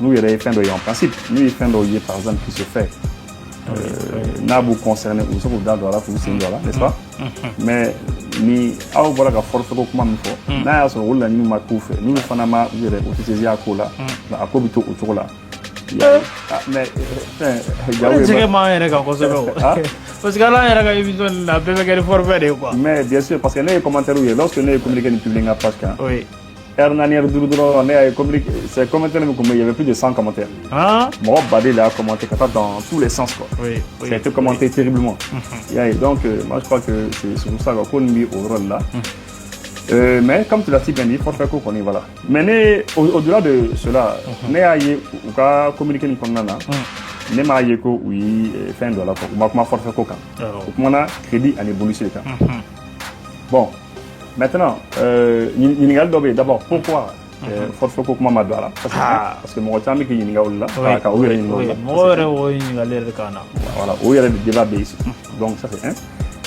nous il y a des fin d'or en principe nous fin d'or par exemple qui se fait n'a vous concerné vous serez dans là pour c'est là n'est-ce pas mais ni ah voilà que force comment il faut na so wala ni ma ko fait nous fanama il y a des saisi à ko là à ko bito autour là mais mais bien sûr parce que les commentaires lorsque nous communiquons public en page oui c'est commentaire il y avait plus de 100 commentaires moi Badé a commenté dans tous les sens quoi ça a été commenté terriblement donc moi je crois que c'est pour ça qu'on mis au rôle là mais comme tu l'as si bien dit, il faut faire qu'on y voilà. Mais au-delà de cela, ne aille ou ka communiquer ni comme nana, ne ma aille ko oui fin de la quoi. Ou ma force ko kan. Ou mana crédit à l'évolution des cas. Bon, maintenant, ni d'abord pourquoi force ko kuma ma dola parce que mon temps que ni là ka ou ni là. Voilà, ou il y a des débats ici. Donc ça c'est un.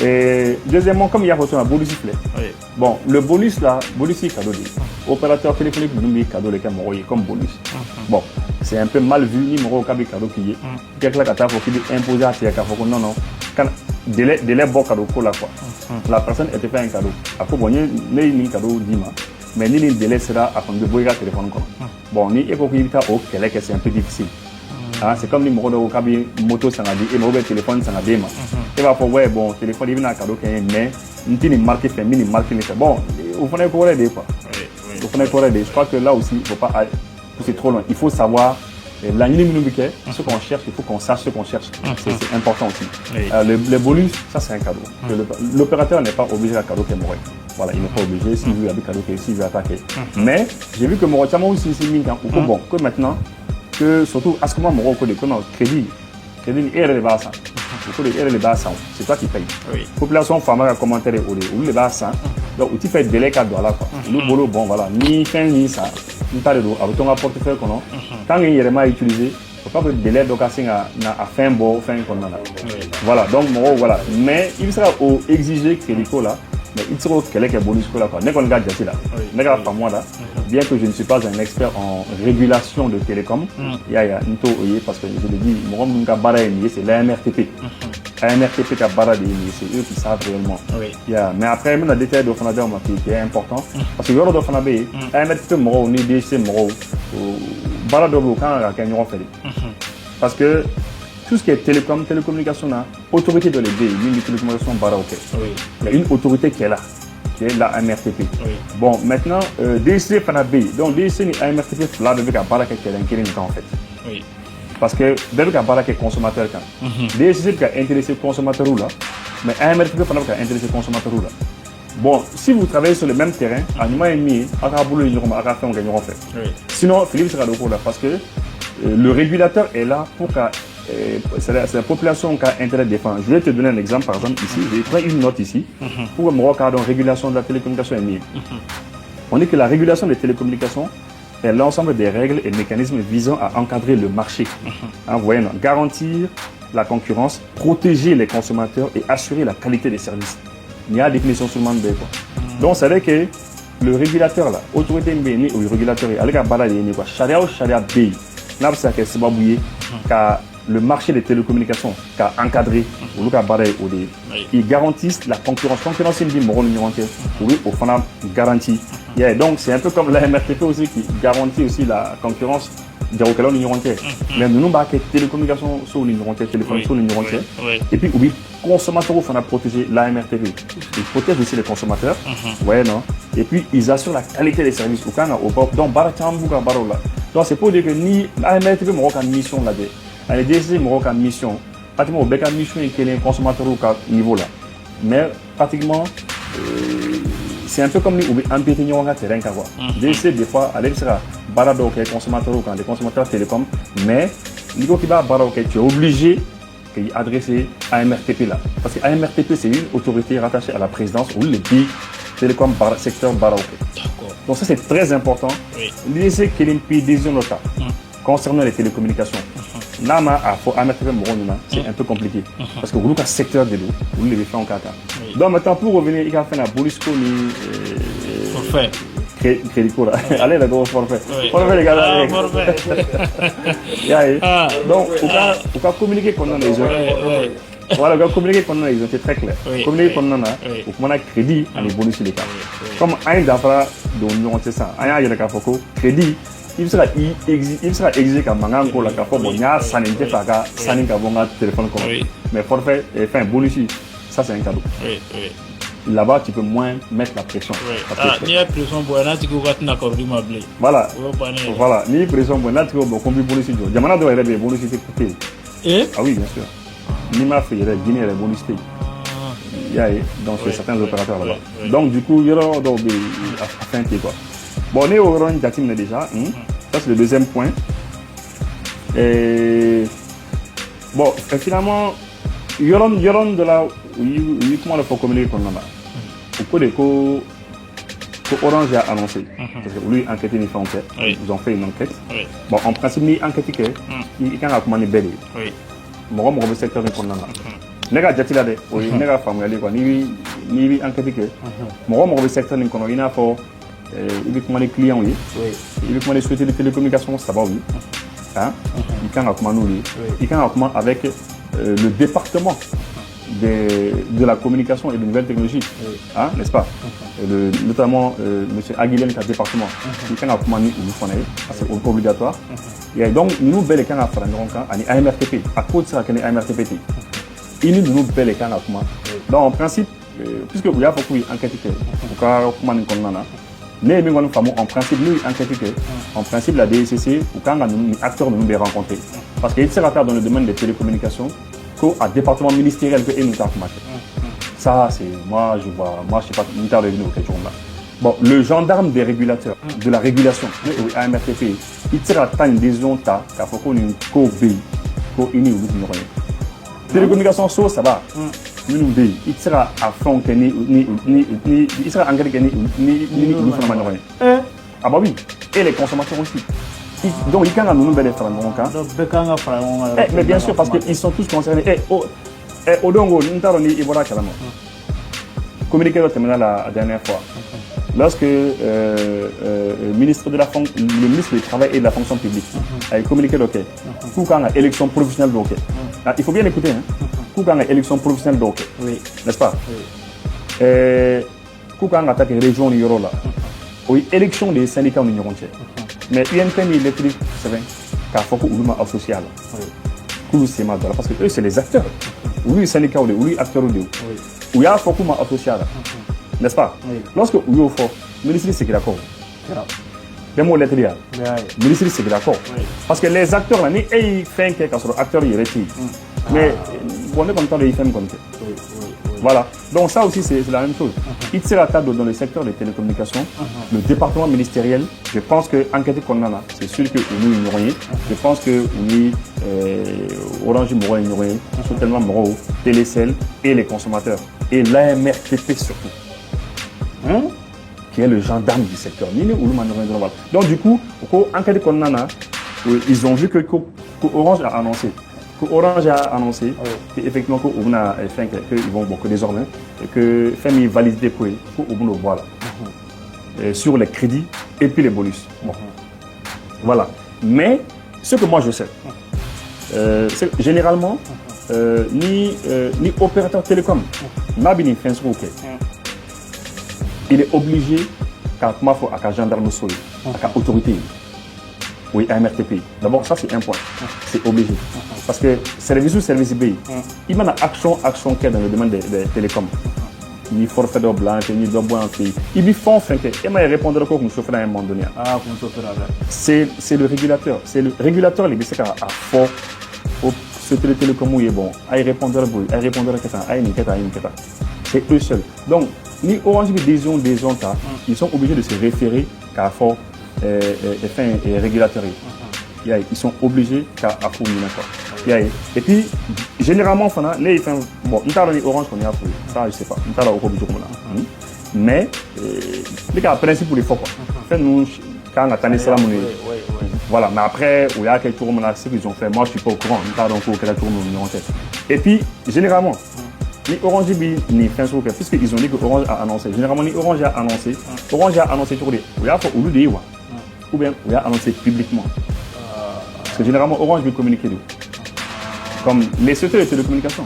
Et deuxièmement, comme il y a reçu un bonus sifflet. Bon, le bonus là, bonus c'est cadeau. Opérateur téléphonique nous met cadeau les caméras comme bonus. Bon, c'est un peu mal vu ni mon cadeau qui est. Quelqu'un qui a fait imposer à tes cadeaux. Non. Quand délai bon cadeau pour la fois. La personne était fait un cadeau. Après bon, ni cadeau dima. Mais ni délai sera à prendre de boire téléphone quoi. Bon, ni écoquita au quel c'est un peu difficile. C'est comme les moto sangadi et mobile téléphone sangadi ma et va pour ouais bon téléphone il vient à cadeau mais ni marqué fait mini marqué bon vous prenez quoi des quoi vous prenez quoi des je crois que là aussi il faut pas pousser trop loin il faut savoir la ligne ce qu'on cherche il faut qu'on sache ce qu'on cherche c'est important aussi le bonus ça c'est un cadeau l'opérateur n'est pas obligé à cadeau qu'il m'aurait voilà il n'est pas obligé s'il veut avec cadeau s'il veut attaquer mais j'ai vu que mon retard aussi c'est mis quand bon que maintenant que surtout à ce moment mon code de crédit et les bas c'est toi qui paye population femme à commentaire ou les bas donc tu fais délai $4 quoi le boulot bon voilà ni fin ni ça ni pas de dos avec ton portefeuille quand il y a vraiment utilisé faut pas que délai d'occasion à fin bon fin qu'on a voilà donc voilà mais il sera exigé crédit là mais il sera quelqu'un bonus là quoi n'est qu'on garde là n'est pas moi là bien que je ne suis pas un expert en régulation de télécom il y a une parce que je l'ai dit mon c'est l'AMRTP AMRTP c'est eux qui savent réellement mais après même la détail de Fonadeur qui est important parce que l'ordre de Fonadeur AMRTP on est DC parce que tout ce qui est télécommunication autorité de l'aider une télécommunication il y a une autorité qui est là qui est la AMRTP. Bon, maintenant, DC Fanabé. Donc, DC et AMRTP, là, avec un barraque qui est un en fait. Parce que, avec un barraque consommateur, DC qui a intéressé le consommateur là, mais AMRTP qui a intéressé le consommateur là. Bon, si vous travaillez sur le même terrain, à nous et demi, à Kaboulou, à Kafé, on gagne en fait. Sinon, Philippe sera au là parce que le régulateur est là pour que c'est la population qui a intérêt de défendre. Je vais te donner un exemple, par exemple, ici. J'ai pris une note ici pour me regarder en régulation de la télécommunication. On dit que la régulation des télécommunications est l'ensemble des règles et mécanismes visant à encadrer le marché. Vous voyez, garantir la concurrence, protéger les consommateurs et assurer la qualité des services. Il y a une définition seulement de quoi. Donc, c'est vrai que le régulateur, là, autorité mbéni ou régulateur, avec un balade, charia ou charia B, là, c'est que c'est babouillé, car le marché des télécommunications qui a encadré ils garantissent la concurrence. Concurrence, c'est une oui, au fond, garantie. Donc, c'est un peu comme la MRTP aussi qui garantit aussi la concurrence. Mais nous avons des télécommunications sur l'union téléphone sur l'union et puis oui, consommateurs il faut protéger la MRTP. Ils protègent aussi les consommateurs. Ouais, non. Et puis ils assurent la qualité des services. Donc donc c'est pour dire que ni la MRTP a une mission là-dedans. Les DSC a une mission. Pratiquement au bec mission et qu'il y a un consommateur au niveau là. Mais pratiquement c'est un peu comme nous empêchons un terrain qu'à voir. DSC des fois aller sera barado que consommateur quand des consommateurs télécom mais niveau qui va barado que tu es obligé d'adresser à AMRTP là parce que AMRTP c'est une autorité rattachée à la présidence ou le pays télécom secteur baraoké. Donc ça c'est très important. L'idée c'est qu'il y ait une décision notable concernant les télécommunications. Nama a faut amettre c'est un peu compliqué parce que vous avez un secteur de l'eau, vous l'avez fait en kaka. Donc maintenant pour revenir, il y a fait un bolisco ni forfait. Crédit court. Allez le gros forfait. Forfait les gars. Donc on va communiquer pendant les heures. Voilà, on va communiquer pendant les heures, c'est très clair. Communiquer pendant là, on a crédit à les bonus les cas. Comme un d'affaires dont nous c'est ça. Un y a le crédit. Il sera exigé comme mangan pour la café bon ya sanité faga saninga bonga téléphone comme mais forfait et fin bonus ça c'est un cadeau. Là-bas tu peux moins mettre la pression. Ni la pression bon là tu vas te n'accorder ma blé. Voilà ni pression bon là tu vas combien bonus jo jamana doit être bonus coûté. Ah oui bien sûr. Ni ma fait il Guinée les bonus il y a donc certains opérateurs là-bas. Donc du coup il y aura donc afin que quoi. Bon, on est au rang d'Atim déjà. Ça, c'est le deuxième point. Et bon, et finalement, il y aura de là, comment il faut communiquer qu'on en a. Au cours que Orange a annoncé. Parce que lui, enquêter, il fait enquête. Ils ont fait une enquête. Bon, en principe, il enquête, il can recommander belle. Moi, je vais secteur qu'on en a. Nega jatila de, nega famille quoi. Ni enquête que. Moi, je vais secteur qu'on en a. Il a fait il veut commander clients, oui. Il veut commander sociétés de télécommunications, ça va, oui. Il can recommander, oui. Il can recommander avec le département de la communication et de nouvelles technologies, n'est-ce pas? Notamment M. Aguilène qui a le département. Il can recommander, c'est obligatoire. Et donc, nous, bel can recommander à AMRTP. À cause de ça, qu'il y a AMRTP. Il nous bel can recommander. Donc, en principe, puisque vous avez beaucoup d'enquêtes, vous can recommander qu'on en a. Mais en principe, nous, en principe, la DSCC, ou quand les acteurs nous les rencontrer. Parce qu'il sera dans le domaine des télécommunications qu'au département ministériel que nous avons marqué. Ça, c'est moi, je sais pas, nous avons revenu au quelque chose là. Bon, le gendarme des régulateurs, de la régulation, le AMRTP, il sera dans une décision, car faut qu'on ait une co-B, co-ini ou nous rien. Télécommunications, ça va. Il sera à fond que il sera engagé que ni ah bah oui, et les consommateurs aussi. Donc il y a une nouvelle mais bien sûr parce qu'ils sont tous concernés. Au Dongo, nous avons dit voilà carrément. Communiqué la dernière fois. Lorsque le ministre du Travail et de la Fonction publique a communiqué OK. Pour quand l'élection professionnelle de OK. Il faut bien écouter pour quand l'élection professionnelle de OK. Oui. N'est-ce pas? Pour quand attaque région de Yorola. Oui, élection des syndicats de l'Union entière. Mais UNPM électrique, c'est vrai, car il faut que nous associés. Parce que eux, c'est les acteurs. Oui, les syndicats, oui, les acteurs. Oui, il y a faut que nous associés. N'est-ce pas? Lorsque vous avez fait, le ministre c'est d'accord. Les mots lettres, le ministre c'est d'accord. Parce que les acteurs, là, ils font quelque chose, acteurs, ils retirent. Mais on est content de les faire comme ça. Voilà. Donc ça aussi, c'est la même chose. Il sera dans le secteur des télécommunications, le département ministériel, je pense que enquête qu'on en a, c'est sûr que nous ignorons. Je pense que oui, Orange Moro ignoré, certainement Moro, Télécel et les consommateurs. Et l'AMRTP surtout. Qui est le gendarme du secteur. Donc du coup, enquête qu'on en a, ils ont vu que Orange a annoncé. Orange a annoncé qu'effectivement qu'on a fait qu'ils vont que désormais que Femi valide des points pour le voilà sur les crédits et puis les bonus. Bon. Voilà. Mais ce que moi je sais, c'est que généralement ni opérateur télécom n'abini fait ce OK. Il est obligé qu'à la gendarme à la autorité. Oui, AMRTP. D'abord, ça c'est un point. C'est obligé. Parce que service B, il y a action qui est dans le domaine des télécoms. Ni forfait de blanc, ni de bois en pays. Ils font fin que. Et moi, il répondra encore comme chauffeur à un moment donné. C'est le régulateur. C'est le régulateur, les BCK à fort. Ce télécom où il est bon. À y répondre à bout. À y répondre à quelqu'un. À y quelqu'un. C'est eux seuls. Donc, ni Orange des ontas, ils sont obligés de se référer à fort. Et régulateur. Ils sont obligés à fournir. Et puis, généralement, bon, nous avons Orange qu'on y a pour ça, je ne sais pas. Nous avons Mais, les cas, principe pour les fois, quoi. Fait, nous, quand on attendait ça, voilà, mais après, il y a quelques tours, ce qu'ils ont fait, moi je suis pas au courant, pardon, pour quelques tours, en tête. Et puis, généralement, ni Orange ni Finso, puisqu'ils ont dit que Orange a annoncé, généralement, ni Orange a annoncé sur les, il y a ou bien il y a annoncé publiquement. Parce que généralement, Orange veut communiquer d'où. Comme les sociétés de télécommunications.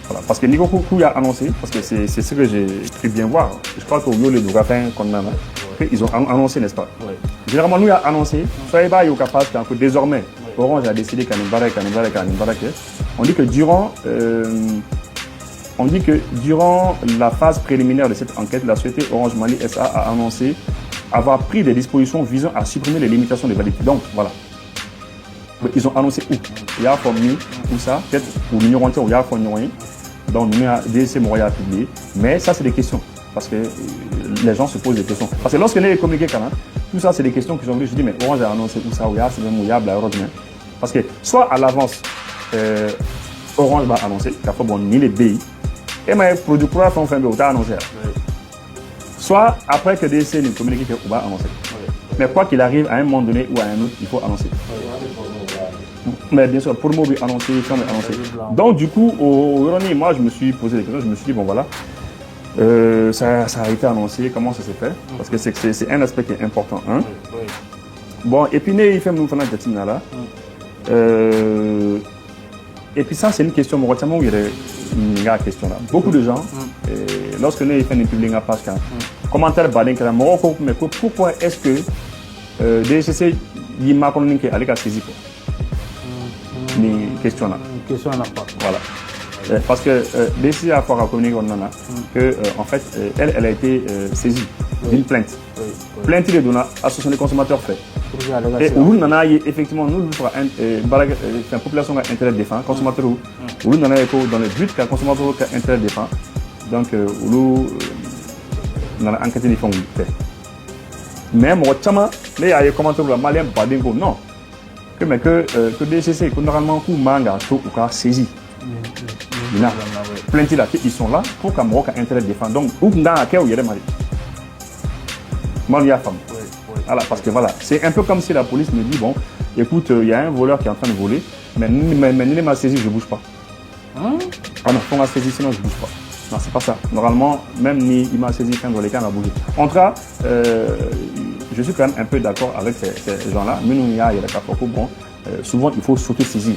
Voilà, parce que Nico Koukou a annoncé, parce que c'est ce que j'ai pu bien voir. Je crois qu'au lieu de Dougafin, ils ont annoncé, n'est-ce pas? Généralement, nous, il a annoncé, soyez pas capable que désormais, Orange a décidé qu'à on dit que durant la phase préliminaire de cette enquête, la société Orange Mali SA a annoncé avoir pris des dispositions visant à supprimer les limitations de validité. Donc, voilà. Ils ont annoncé où? Il y a formé où ça? Peut-être pour l'Union entière, il y a formé. Donc, nous avons DSC Montréal publié. Mais ça, c'est des questions. Parce que les gens se posent des questions. Parce que lorsqu'on est communiqué, tout ça, c'est des questions qui sont venues. Je dis, mais Orange a annoncé où ça? Où il y a, c'est même où il y a, parce que soit à l'avance, Orange va annoncer, qu'il faut ni les BI, et mes produits pour la fin de l'autre annoncé. Soit après que DSC nous communique qu'on va annoncer. Mais quoi qu'il arrive, à un moment donné ou à un autre, il faut annoncer. Mais bien sûr, pour le mot annoncer, donc du coup, moi je me suis posé des questions, je me suis dit, bon voilà, ça a été annoncé, comment ça s'est fait? Parce que c'est un aspect qui est important. Hein? Bon, et puis il fait nous faire là. Et puis ça, c'est une question, où il y a une question là. Beaucoup de gens, lorsque nous faisons une publication page, commentaire mais pourquoi est-ce que DGC dit ma communiqué avec la saisie? Une question là. Voilà. Parce que DGC a fait communiquer que en fait, elle a été saisie d'une plainte. Plainte de données association des consommateurs fait. Et où nous effectivement nous la population a intérêt de défendre consommateur où nous dans le but que consommateur a intérêt de défendre donc où nous avons enquêté les fonds fait. Mais moi chama les a commentaire la malien pas dingo non que DCC que normalement coup manga tout ou cas saisi. Plainte là ils sont là pour que Maroc a intérêt de défendre donc où dans laquelle il y a des malais. Mal y a femme. Voilà, parce que voilà, c'est un peu comme si la police me dit, bon, écoute, il y a un voleur qui est en train de voler, mais il m'a saisi, je ne bouge pas. Ah non, on m'a saisi, sinon je ne bouge pas. Non, c'est pas ça. Normalement, même il m'a saisi, quand les cas on a bougé. En tout cas, je suis quand même un peu d'accord avec ces gens-là, mais nous, il y a des cas bon, souvent il faut surtout saisir.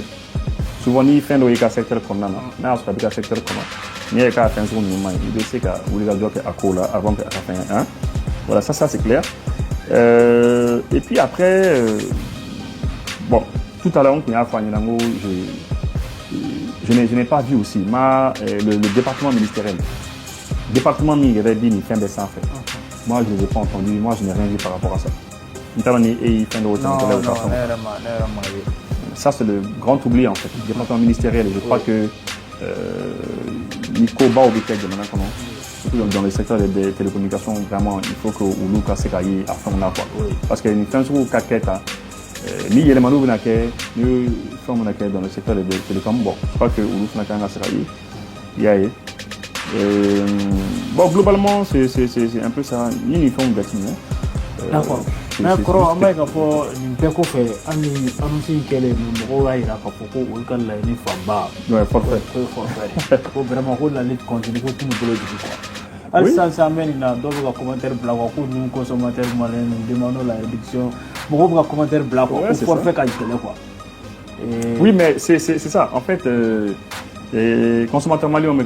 Souvent, il fait des cas secteur comme ça, mais on se fait des cas secteur comme ça. Il y a des cas qui sont il sait que vous les avez à Kola avant que ça fasse un. Voilà, ça c'est clair. Et puis après, bon, tout à l'heure, je n'ai pas vu aussi le département ministériel. Le département ministériel dit fin décembre. Moi, je ne les ai pas entendus, moi, je n'ai rien vu par rapport à ça. Ça, c'est le grand oubli en fait. Le département ministériel, je crois que Nico Baobétek de maintenant, dans le secteur des télécommunications, vraiment, il faut que Oulu Kasekayi à fond là, quoi. Parce qu'il y a une fin sur Kaketa, ni il y a les manœuvres ni forme dans le secteur des télécoms. Bon, je crois que Oulu Kasekayi, il y a. Bon, globalement, c'est un peu ça. Il y a une forme d'activité. D'accord. Mais comment on va faire une déco fait annoncer qu'elle est numéro 1 là pour qu'on ait la ligne famba. Ouais, forfait. Faut vraiment qu'on la ligne continue pour tout nous bloquer quoi. Alors ça amène là dans le commentaire blanc pour nous consommateurs malins nous demandons la réduction. Beaucoup de commentaires blancs pour forfait qualité quoi. Oui, mais c'est ça. En fait, les consommateurs maliens ont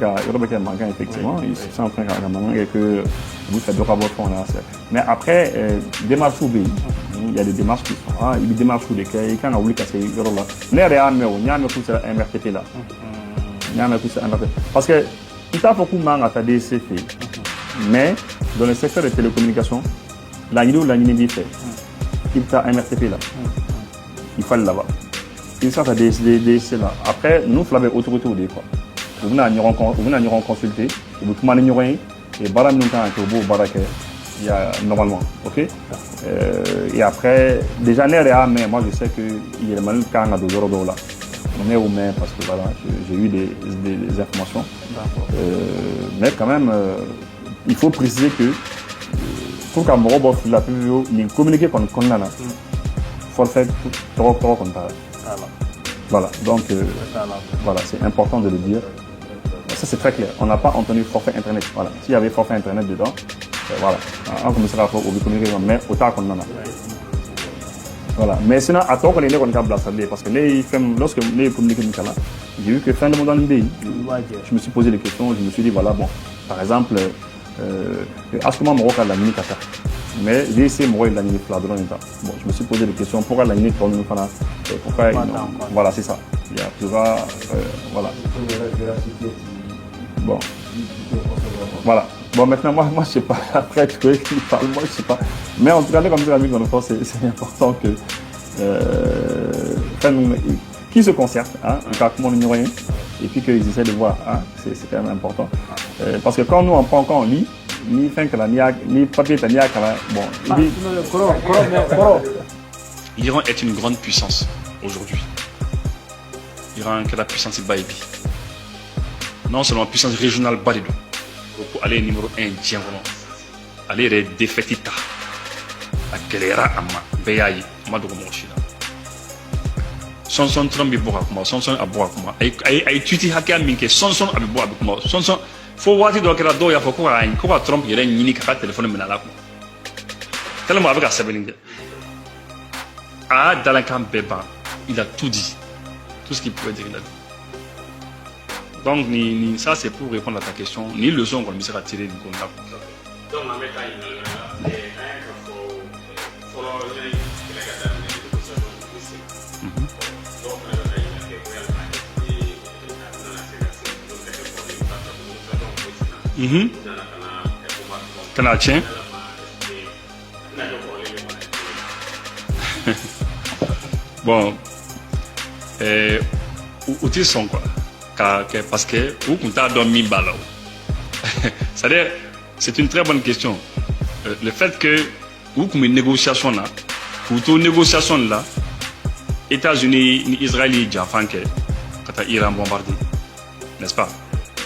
effectivement, ils sont en train de que vous faites de rapport là. Mais après, démarches au pays, il y a des démarches qui sont là, il y a des démarches où les cas, quand on a voulu casser là, les réaméo, il y a un tout ça MRTP là, il y a un tout ça MRTP. Parce que il y a beaucoup de mangas à DCF, mais dans le secteur des télécommunications, la ligne fait, il y a un MRTP là, il faut aller là-bas. Il s'agit de là. Après, nous, il y a des autorités au départ. Vous venez nous consulter, vous pouvez nous et baram nous quand vous baraké, il y a normalement, ok. Et après, déjà mais moi je sais que il y a le mal quand on a 2 € là. on est roumain parce que voilà, j'ai eu des informations. Mais quand même, il faut préciser que pour qu'un robot la plus il communique qu'on a là, faut le faire trop comme ça. Voilà, donc voilà, c'est important de le dire. Ça c'est très clair. On n'a pas entendu forfait internet. Voilà, s'il y avait forfait internet dedans, voilà, on commencerait à communiquer, mais autant qu'on en a. Voilà, mais sinon à toi qu'on est on a blassé parce que lorsque les communiqués là, j'ai vu que fin de mon année, je me suis posé des questions, je me suis dit voilà bon, par exemple, à ce moment Maroc a la mini Qatar. Mais j'ai essayé de la ligne fladron. Bon, je me suis posé des questions. Pourquoi la ligne tourne pourquoi voilà, c'est ça. Il y a plusieurs. Voilà. Bon. Voilà. Bon, maintenant, moi, je sais pas. Après, tu veux qu'il parle, moi, je sais pas. Mais en tout cas, comme ça, c'est important que. Qu'ils se concertent, hein, comment on rien, et puis qu'ils essaient de voir. Hein, c'est quand même important. Parce que quand nous, on prend, quand on lit, ni papier, bon. L'Iran est une grande puissance aujourd'hui. L'Iran est la puissance de Baïbi. Non seulement puissance régionale Barido. Pour aller numéro 1, tiens, aller les défaitita. À Kelera Amma, Beyayi, Madogo Moshida. Sonson Trumbi Borakuma, Sonson Aborakuma. Aïe, tu dis Hakia Minke, Sonson Abiborakuma, Sonson. Faut voir si donc la doya faut quoi Trump il a une unique carte téléphone mais là tellement avec la sabelingue dans la camp Beba il a tout dit tout ce qu'il pouvait dire il a dit. Donc ni ça c'est pour répondre à ta question ni leçon qu'on sera tiré du contact. Donc on met Canadien. Bon, où ils sont quoi? Parce que où qu'on t'a dormi ballot. C'est-à-dire, c'est une très bonne question. Le fait que où qu'on une négociation là, pour toute négociation là, États-Unis, Israël, Japon, quand Iran bombardé, n'est-ce pas?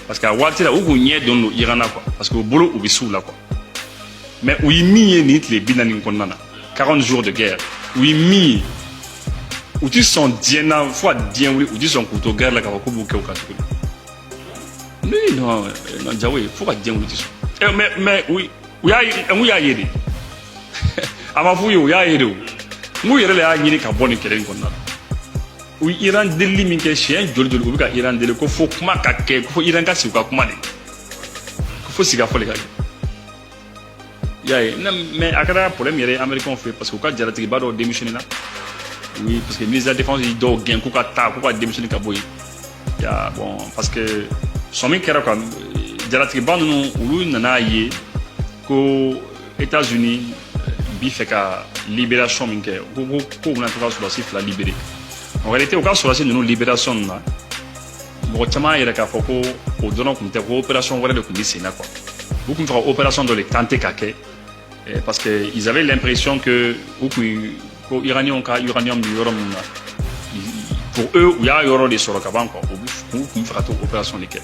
Parce qu'à Ouattara, où y est dans l'Iran, quoi. Parce que au boulot, où est sous là, quoi. Mais où il y a les binanes qu'on a, 40 jours de guerre, où il y a, où tu sens Diana, fois Diana, où tu sens couteau guerre là, quand vous bouquez au cas où. Non, Diaoué, faut pas Diana, où tu sens. Mais oui, où y a yéri. À ma fouille, où y a yéri. Où y a yéri, qu'à bonne qu'elle qu'on a. Oui, Iran délimite que chien, Joldo, ou Iran de l'eau, faut que ma caque, faut Iran casse ou quoi, comment dire. Faut s'y gaffer les gars. Mais à quel problème il y a les Américains fait parce que quand j'ai la bado démissionné là. Oui, parce que le ministre de la Défense il doit gagner, pourquoi démissionner Kaboui. Bon, parce que son mec era quoi, j'ai la tribu nous ou nana yé, qu'aux États-Unis, bifé ka libération minke, qu'on a trouvé sur la cif la libérer. En réalité, au cas sur la scène de nos libérations, beaucoup au donnant comme des opérations de quoi. Beaucoup de opérations de les tenter parce qu'ils avaient l'impression que les Iraniens uranium pour eux, il y a eu des sorokaban quoi. Pour faire une opération lesquelles.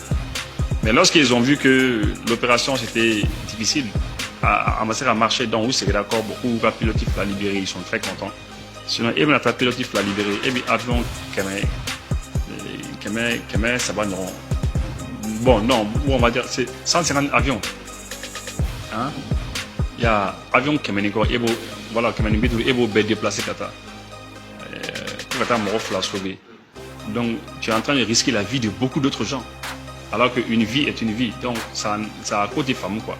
Mais lorsqu'ils ont vu que l'opération c'était difficile, à marcher dans où c'est d'accord, beaucoup de pilotes la libérer, ils sont très contents. Sinon, il y a un pilote la libérer, et puis avion, ça va non. Bon, non, on va dire, c'est 150 avions. Hein? Il y a avion qui est voilà, qui est déplacé Qatar. Pour Qatar, Maroc l'a sauvé. Donc, tu es en train de risquer la vie de beaucoup d'autres gens. Alors qu'une vie est une vie. Donc, ça a côté fameux, quoi.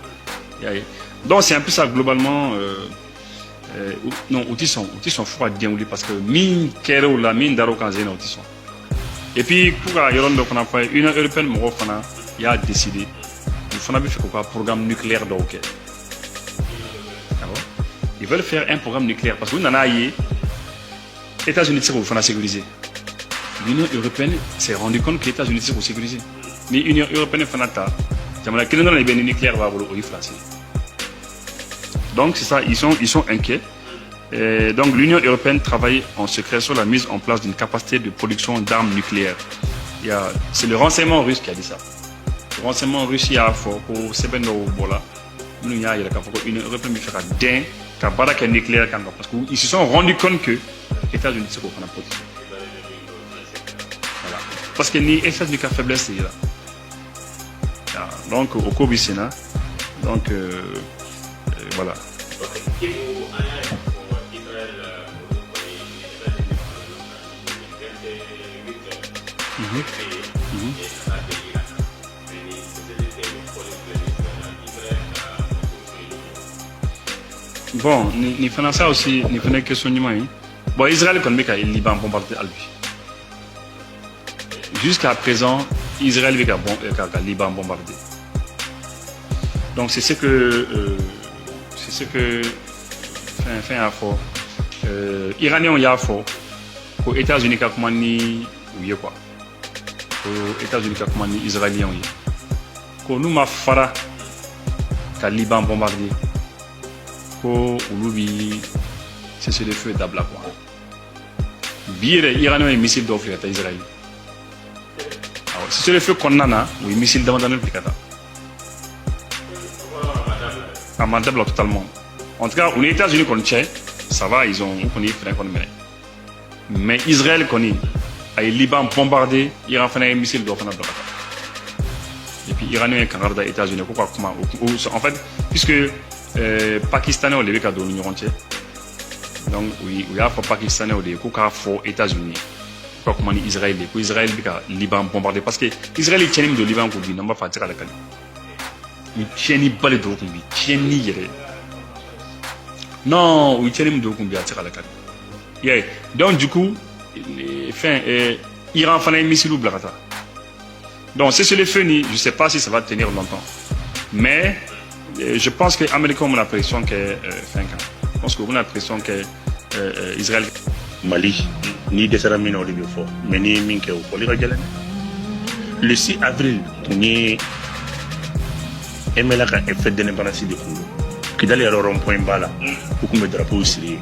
Donc, c'est un peu ça, globalement. Non, outils sont froids bien parce que mine kero la mine daro quand zéna outils sont. Et puis pour la Iran donc on a fait une européenne Maroc il a décidé on a fait quoi programme nucléaire donc. Ils veulent faire un programme nucléaire parce que nous en a eu États-Unis c'est pour faire sécuriser. L'Union européenne s'est rendu compte que les États-Unis c'est pour sécuriser. Mais l'Union européenne fanata, j'aimerais que nous les bénis nucléaires va vouloir y flasher. Donc c'est ça, ils sont inquiets. Donc l'Union européenne travaille en secret sur la mise en place d'une capacité de production d'armes nucléaires. C'est le renseignement russe qui a dit ça. Le renseignement russe il y a pour Sebendo Bola. Nous il y a l'Union européenne qui fera d'un kabara nucléaire parce qu'ils se sont rendus compte que les États-Unis c'est quoi qu'on a produit. Voilà. Parce que les États-Unis qui a faiblesse c'est là. Donc au Kobe Sénat. Donc voilà. Bon, ni fana ça aussi, ni fana question du moins. Bon, Israël comme le Liban bombardé Albi. Jusqu'à présent, Israël avec le Liban bombardé. Donc c'est ce que fin à fort. Iranien il y a fort. Aux États-Unis comment ni oui quoi. Aux États-Unis comment ni Israélien oui. Quand nous ma fara que Liban bombardé. Ko ulubi c'est le feu d'abla quoi. Bire Iranien et missile d'offrir à Israël. Alors c'est le feu qu'on a oui missile dans le plicata. Amendable totalement. En tout cas, aux États-Unis qu'on tient, ça va, ils ont connu frein qu'on met. Mais Israël connaît, le Liban bombardé, Iran fait un missile d'offre. Et puis Iranien et Canada, États-Unis, en fait, puisque Pakistanais au début de l'Union entière, donc oui, il y a pour Pakistanais au début, il y a pour États-Unis, comment Israël, Israël le Liban bombardé, parce que Israël tient de Liban pour lui, non pas faire la calme. Il tient pas les droits, il tient ni non, il tient les droits qu'on vient tirer la calme. Donc du coup, Iran fait un missile ou blacata. Donc c'est sur les feux, je ne sais pas si ça va tenir longtemps. Mais je pense que les Américains ont l'impression que je pense qu'on a l'impression que Israël Mali ni desera min o libe fo mais ni min ke o li gajalen le 6 avril ni emela ka effet de l'indépendance de Congo kidali rond point bala ou comme drapeau siri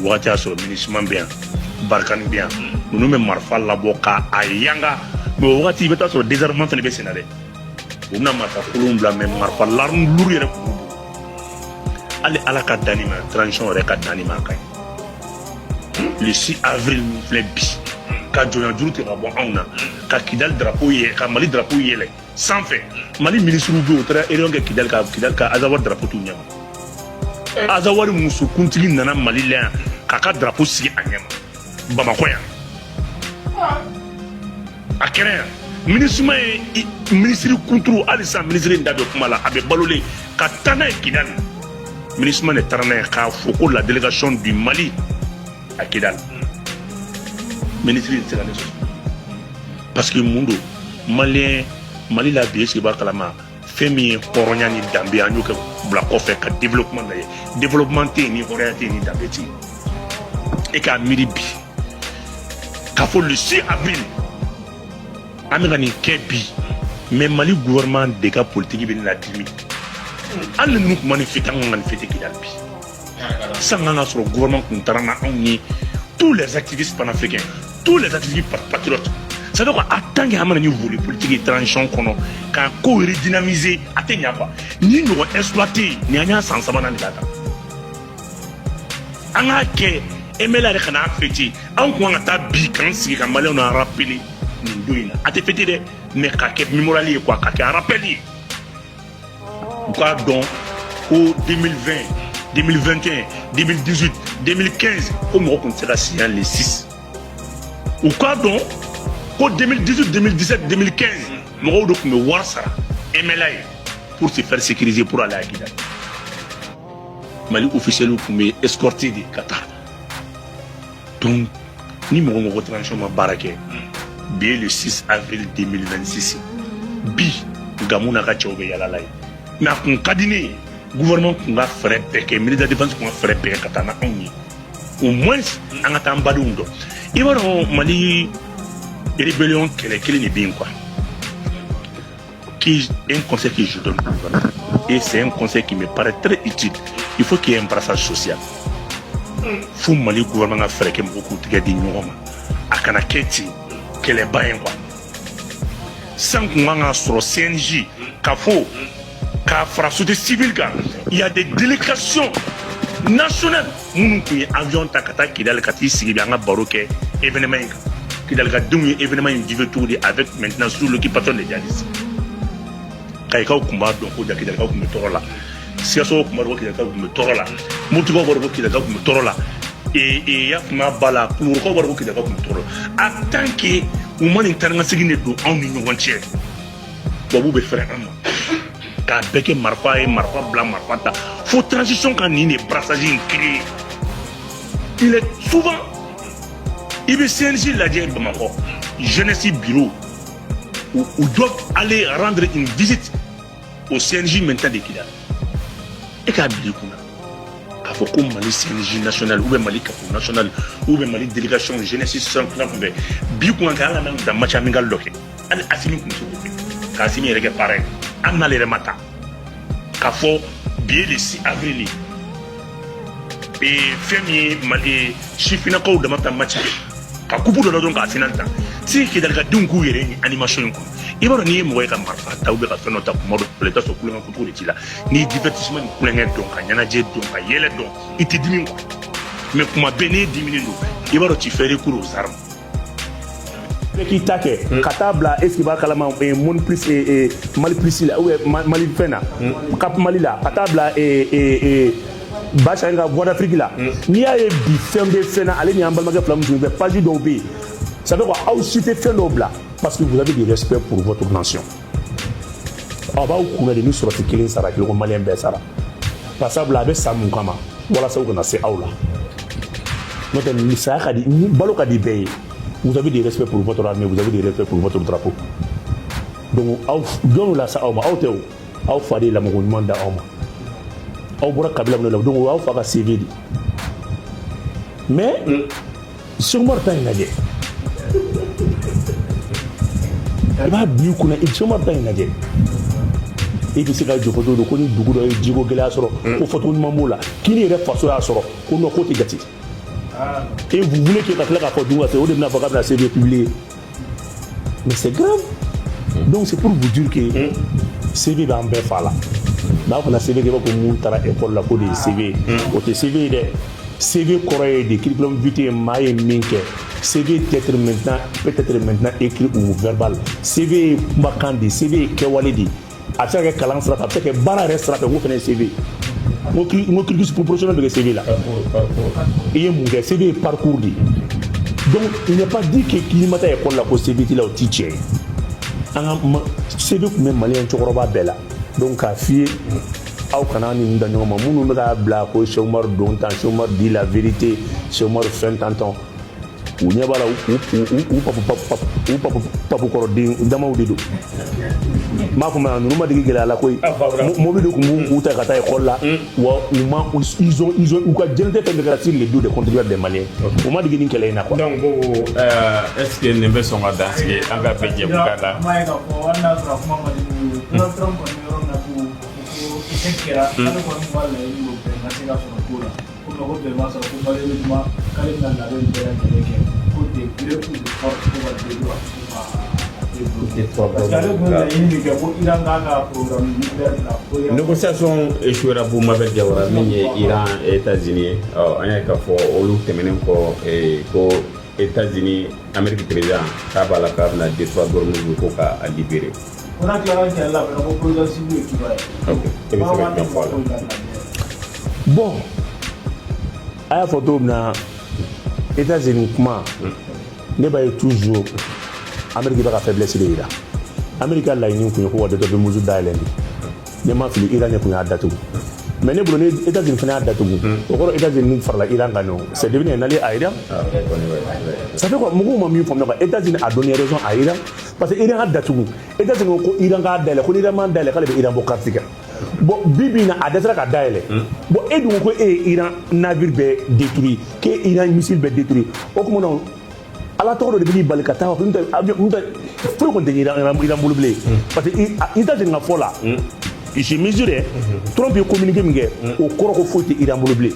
wati aso ministre bien barkan bien nous même marfa la boka ayanga mais wati beta so désarmement fene be senale on a mata kulumbla même marfa l'arme lourd yere ali ala ka danima transition re ka danima kay le 6 avril nous fait bi ka jonya juru te rabo auna ka kidal drapeau ye ka mali drapeau yele sans fait mali ministre du autre et donc kidal ka azawar drapeau tout nyama azawar musu kuntigi nana mali la ka drapeau si anyama bamako ya akere ministre contre alisa ministre ndabe kumala abe balolé ka tana kidal ministre ne tarana ka foko la délégation du Mali à Kidal. Ministre de Sénégal. Parce que le monde malien, Mali la biais qui va kalama, femi poronya ni dambe anyo ke blako fait ka développement d'ailleurs, développement té ni orienté ni dambe ti. Et ka miribi. Ka fo le 6 avril. Amérani kebi, mais Mali gouvernement des cas politiques ben la dimi. Alle nous manifester Kidal bi. Sangana sur le gouvernement contrarana on tous les activistes panafricains, tous les activistes patriotes. Ça veut dire qu'attendre qu'il y ait une volée politique étrangère qu'on a co-redynamisé, atteignant pas. Ni nous exploiter, ni rien sans savoir dans les data. On a que Emela Rekana fêté, on a ta bi quand si quand Malais on a rappelé Nindoina. A te fêté de mais qu'à mémoralier quoi, qu'à rappeler. Quoi donc au 2020. 2021, 2018, 2015, comme on sera signé les 6. Ou quoi donc, au 2018, 2017, 2015, on va me voir ça, MLA, pour se faire sécuriser pour aller à Kidal. Mali officiel pour me escorter des Qatar. Donc, ni mon retranchement ma baraque, bien le 6 avril 2026, bi, Gamouna Kachaoube Yalalai. Mais à mon cabinet, gouvernement qu'on a fait péquer, ministre de la défense qu'on a fait péquer katana au moins en attendant badundo. Il va y Mali rébellion qu'elle est bien quoi. Qui est un conseil que je donne au gouvernement et c'est un conseil qui me paraît très utile. Il faut qu'il y ait un brassage social. fo Mali gouvernement ka fɛrɛ kɛ mɔgɔw k'u tigɛ di ɲɔgɔn ma a kana kɛ ten kɛlɛba ye quoi san kun kan ka sɔrɔ CNJ ka fɔ k'a fara société civile kan il y a des délégations nationales minnu kun ye avion ta ka taa Kidali ka t'i sigi bi an ka baro kɛ événement in kan Kidali ka denw ye événement in vivre cogo di avec maintenant sous l'occupation des djihadistes kayikaw kun b'a dɔn ko Kidalikaw kun bɛ tɔɔrɔ la Sikaso kun b'a dɔn ko Kidalikaw kun bɛ tɔɔrɔ la Moptikaw b'a dɔn ko Kidalikaw kun bɛ tɔɔrɔ la y'a kuma ba la Kulukɔrɔkaw b'a dɔn ko Kidalikaw kun bɛ tɔɔrɔ la en tant que u ma nin taa ni ka segin de don anw ni ɲɔgɔn cɛ tubabuw bɛ fɛrɛ an ma k'a bɛɛ kɛ marifa ye marifa bila marifa ta fo transition ka nin de brassage in créer il est souvent il bɛ CNJ lajɛ Bamakɔ jeunesse bureau où doivent aller rendre une visite au CNJ maintenant de Kidal. Et qu'à Bilikouna, qu'à faut qu'on Mali CNJ national, ou bien Mali Capou national, ou bien Mali délégation jeunesse sans plan, Bilikouna qu'à la même dans match amical loqué. Allez, Assimi Koumsou, qu'à Assimi est pareil. Anna les remata. Qu'à faut bien le 6 avril. Et Femi Mali, Chifina Kou de Mata match. Qu'à Koupou de l'ordre qu'à Finanta. Si Kidal ka dungu yere ni animation ko ibaro ni mo ka marfa taw be ka feno ta ko modo pleta so kulenga ko to ditila ni divertissement kulenga don ka nyana je don ka yele don iti dimi ko mais kuma bene dimini do ibaro ci fere kuro zarm qui take katabla est-ce qu'il va kalama mon plus et mal plus là ou mal fena cap mali là katabla et bachanga voix d'Afrique là ni a bi fembe fena ale ni ambalma ke flamme je pas du dobi. Ça veut dire aussi fait noble parce que vous avez du respect pour votre nation. On va vous connaître nous sur le killing sara qui le malien besara. Passable avec Samu Kama. Voilà ça qu'on a c'est aula. Notre ministère a dit balo ka di bay. Vous avez du respect pour votre armée, vous avez du respect pour votre drapeau. Donc donc là ça auma auto au fadi la mouvement da auma. Au bora kabila no donc au fa CV. Mais sur morta inade. Il va bien qu'on a il se marre d'inager et puis c'est quand je photo de koni dugu do jigo gela soro ko photo ni mamola kini re faso ya soro ko no côté gati et vous voulez que la photo doit c'est au début n'a pas la CV publié mais c'est grave donc c'est pour vous dire que CV va en faire là là on a CV qui va comme montrer école la pour des CV côté CV de CV correct de curriculum vitae maye minke CV peut-être maintenant écrit ou verbal CV makandi CV kewalidi a se ka kalan sira a se ka baara yɛrɛ sira fɛ ko fɛnɛ CV mo cursus proportionnel de CV la i ye mun kɛ CV parcours de donc il n'est pas dit que k'i ma taa école la ko CV ti la o ti tiɲɛ ye an ka CV tun bɛ maliyɛn cɛkɔrɔba bɛɛ la donc k'a f'i ye aw kana ni da ɲɔgɔn ma minnu bɛ k'a bila ko Cheikh Oumar don tan Cheikh Oumar dit la vérité Cheikh Oumar fɛn tantan u ɲɛ b'a la u papu kɔrɔden damaw de don n b'a fɔ ma ninnu ma dege gɛlɛya la koyi mobili de tun b'u ta ka taa école la wa ils ont u ka diɲɛnatigɛ fɛn bɛɛ kɛra sur les dos des contribuables des Maliens u ma dege nin kɛlɛ in na quoi. donc est ce que nin bɛ sɔn ka dansigi an ka bɛɛ jɛmukan la. kuma ye k'a fɔ hali n'a sɔrɔ a kuma ma di Donald Trump kɔni yɔrɔ min na ko échec kɛra ale kɔni b'a laɲini o bɛɛ ka se ka sɔrɔ ko la ko mɛ ko bɛɛ ma sɔrɔ ko malheureusement k'ale bɛna labɛn bɛɛ lajɛlen kɛ ko des gré ou de force ko ka développé parce que ale tun bɛ laɲini min kɛ ko Iran k'a ka programme nucléaire bila. négociation échouera pour Mabel Diawara min ye Iran et États-Unis ye an y'a k'a fɔ olu tɛmɛnen kɔ ko États-Unis Amérique président k'a b'a la k'a bɛna détruire d'Ormuz ko k'a libérer. On a clairement qu'elle a vraiment progressé qui va être. Bon, à la photo, États-Unis, ne va toujours Amérique va faiblesse de l'Iran. Amérique a l'Iran qui est de la mesure d'Ireland. Ne m'a fait l'Iran qui a daté. Mais ne brûlez États-Unis qui a daté. Au États-Unis faire l'Iran gagnant. C'est devenu un allié à Iran. Ça fait quoi? Moi, mieux pour moi. États-Unis a donné raison à Iran parce que Iran a daté. États-Unis ko Iran a daté. Ko Iran man daté. Kale Iran bokatika. Bon, Bibi na a daté ka daté. Bon, et donc ko Iran navire be détruit, que Iran missile be détruit. Au comment on ala tɔgɔ dɔ de bɛ n'i bali ka taa fɔ n tɛ foyi kɔni tɛ Iran bolo bilen parce que États-Unis ka fɔ la je mesure Trump ye communiqué min kɛ o kɔrɔ ko foyi tɛ Iran bolo bilen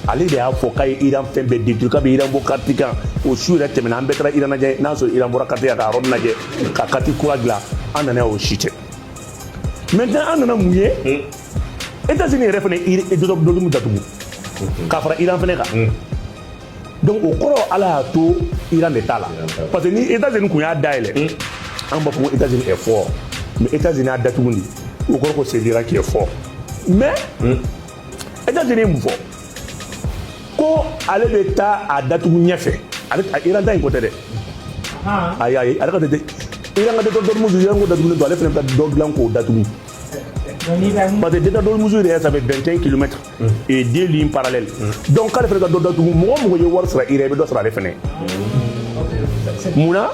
ale de y'a fɔ k'a ye Iran fɛn bɛɛ détruit k'a bɛ Iran bɔ carte kan o su yɛrɛ tɛmɛna an bɛɛ taara Iran lajɛ n'a sɔrɔ Iran bɔra carte kan k'a yɔrɔ lajɛ ka carte kura dilan an nana o si tɛ maintenant an nana mun ye États-Unis yɛrɛ fɛnɛ dɔ min datugu k'a fara Iran fɛnɛ kan donc o kɔrɔ ala y'a to Iran de t'a la parce que ni États-Unis kun y'a dayɛlɛ an b'a fɔ ko États-Unis est fort mais États-Unis y'a datugu de o kɔrɔ ko c'est l'Iran qui est fort mais États-Unis ye mun fɔ ko ale bɛ taa a datugu ɲɛfɛ Iran ta in ko tɛ dɛ ayi ale ka tɛ Iran ka dictateur Iran ko datugulen don ale fɛnɛ bɛ taa dɔ dilan k'o datugu parce que dictateur yɛrɛ ça fait 21 km et 2 lignes parallèles donc k'ale fɛnɛ ka dɔ datugu mɔgɔ ye wari sɔrɔ Iran i bɛ dɔ sɔrɔ ale fɛnɛ mun na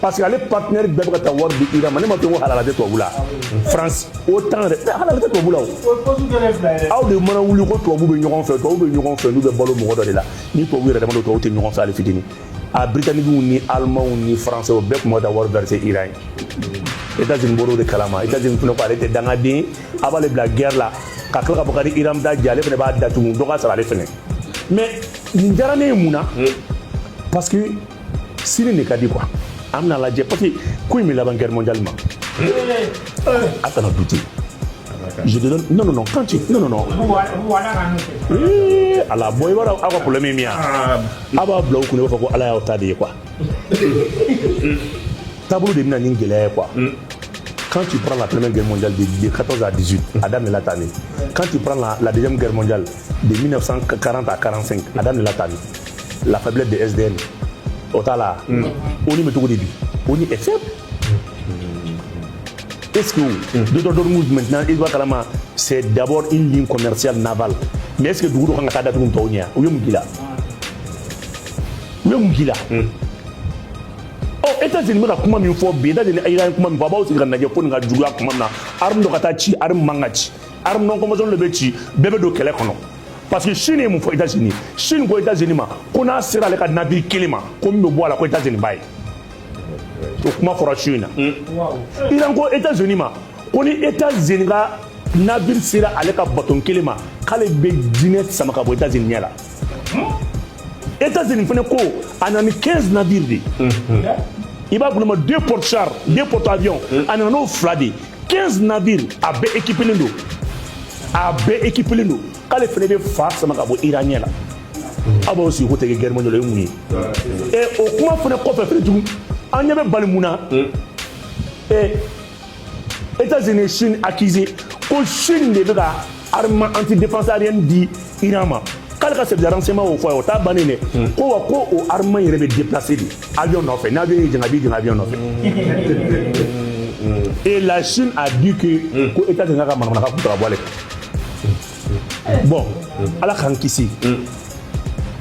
parce que ale partenaire bɛɛ bɛ ka taa wari di Iran ma ne ma fɔ ko halala tɛ tubabu la France autant de halala tɛ tubabu la o aw de mana wuli ko tubabu bɛ ɲɔgɔn fɛ n'u bɛ balo mɔgɔ dɔ de la ni tubabu yɛrɛ dama don tubabu tɛ ɲɔgɔn fɛ hali fitinin a Britanniques ni Allemands ni Français o bɛɛ tun bɛ taa wari verser Iran ye États-Unis bɔr'o de kalama États-Unis fɛnɛ ko ale tɛ dangaden a b'ale bila guerre la ka tila ka fɔ ka di Iran bɛ taa jɛ ale fɛnɛ b'a datugu dɔ ka sara ale fɛnɛ mais nin diyara ne ye mun na parce que sini de ka di quoi an bɛna lajɛ parce que ko in bɛ laban guerre mondiale ma a kana douter je te donne non quand tu non ala bon i b'a dɔn aw ka problème ye min ye a b'a bila u kun i b'a fɔ ko ala y'aw ta de ye quoi taabolo de bɛna nin gɛlɛya ye quoi quand tu prends la première guerre mondiale de 14 à 18 a daminɛla tan de quand tu prends la deuxième guerre mondiale de 1940 à 45 a daminɛla tan de la faiblesse de SDN o t'a la ONU bɛ cogo di bi ONU est faible est-ce que dictateur maintenant il doit kalama c'est d'abord une ligne commerciale navale mais est-ce que dugu dɔ kan ka taa datugu tɔw ɲɛ u ye mun k'i la États-Unis bɛ ka kuma min fɔ bi États-Unis Iran kuma min fɔ a b'aw sigi ka lajɛ fo nin ka juguya kuma min na arme dɔ ka taa ci arme man ka ci arme non conventionnelle de bɛ ci bɛɛ bɛ don kɛlɛ kɔnɔ parce que Chine ye mun fɔ États-Unis Chine ko États-Unis ma ko n'a sera ale ka navire kelen ma ko min bɛ bɔ a la ko États-Unis b'a ye o kuma fɔra Chine na Iran ko États-Unis ma ko ni États-Unis ka navire sera ale ka bateau kelen ma k'ale bɛ diinɛ sama ka bɔ États-Unis ɲɛ la États-Unis fɛnɛ ko a nana ni 15 navires de i b'a bolo ma 2 porte-chars 2 porte-avions a nana n'o 2 de 15 navires a bɛɛ équipelen don k'ale fɛnɛ bɛ fa sama ka bɔ Iran ɲɛ la aw b'aw sigi ko tɛ kɛ guerre mondiale o ye mun ye o kuma fɛnɛ kɔfɛ fɛnɛ tugun an ɲɛ bɛ bali mun na États-Unis Chine accusé ko Chine de bɛ ka arme anti-défense aérienne di Iran ma k'ale ka service de renseignement o fɔ o t'a bannen dɛ ko wa ko o arme yɛrɛ bɛ déplacer de avion nɔfɛ n'avion y'i jigin a b'i jigin avion nɔfɛ et la Chine a dit que ko États-Unis ka manamana kun tɛ ka bɔ ale kan bon ala k'an kisi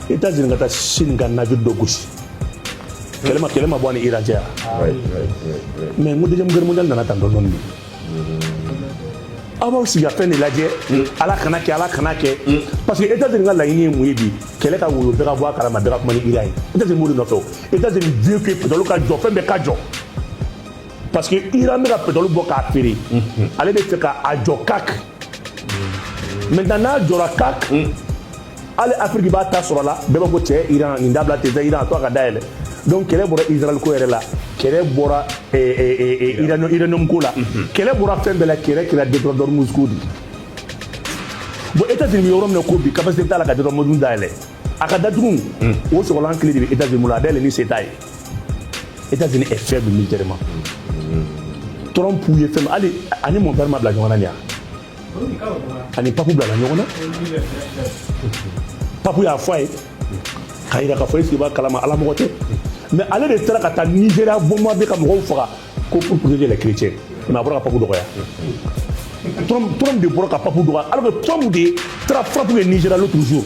États-Unis ka taa Chine ka navire dɔ gosi kɛlɛ ma bɔ ni Iran cɛ mais n ko deuxième guerre mondiale nana tan dɔɔni de aw b'aw sigi ka fɛn de lajɛ ala kana kɛ parce que États-Unis ka laɲini ye mun ye bi kɛlɛ ka woyo bɛɛ ka bɔ a kalama bɛɛ ka kuma ni Iran ye États-Unis b'o de nɔfɛ o États-Unis veut que pétrole ka jɔ fɛn bɛɛ ka jɔ parce que Iran bɛ ka pétrole bɔ k'a feere ale bɛ fɛ ka a jɔ kak maintenant n'a jɔra kak hali Afrique b'a ta sɔrɔ la bɛɛ b'a fɔ cɛ Iran nin dabila ten tɛ Iran a to a ka dayɛlɛ donc kɛlɛ bɔra Israël ko yɛrɛ la kɛlɛ bɔra Iranium ko la kɛlɛ bɔra fɛn bɛɛ la kɛlɛ kɛra détruire d'Ormuz ko di bon États-Unis bɛ yɔrɔ min na ko bi capacité t'a la ka détruire d'Ormuz dayɛlɛ a ka datugu o sɔgɔlan kelen de bɛ États-Unis bolo a dayɛlɛ ni se t'a ye États-Unis est faible militairement Trump ye fɛn min hali ani Montpellier ma bila ɲɔgɔn na ni yan ani Papu bila la ɲɔgɔn na Papu y'a fɔ a ye k'a yira k'a fɔ est-ce que b'a kalama ala mɔgɔ tɛ mais ale de taara ka taa Nigeria bombardé ka mɔgɔw faga ko pour protéger les chrétiens mais a bɔra ka Papu dɔgɔya Trump de bɔra ka Papu dɔgɔya alors que Trump de taara frappe kɛ Nigeria l'autre jour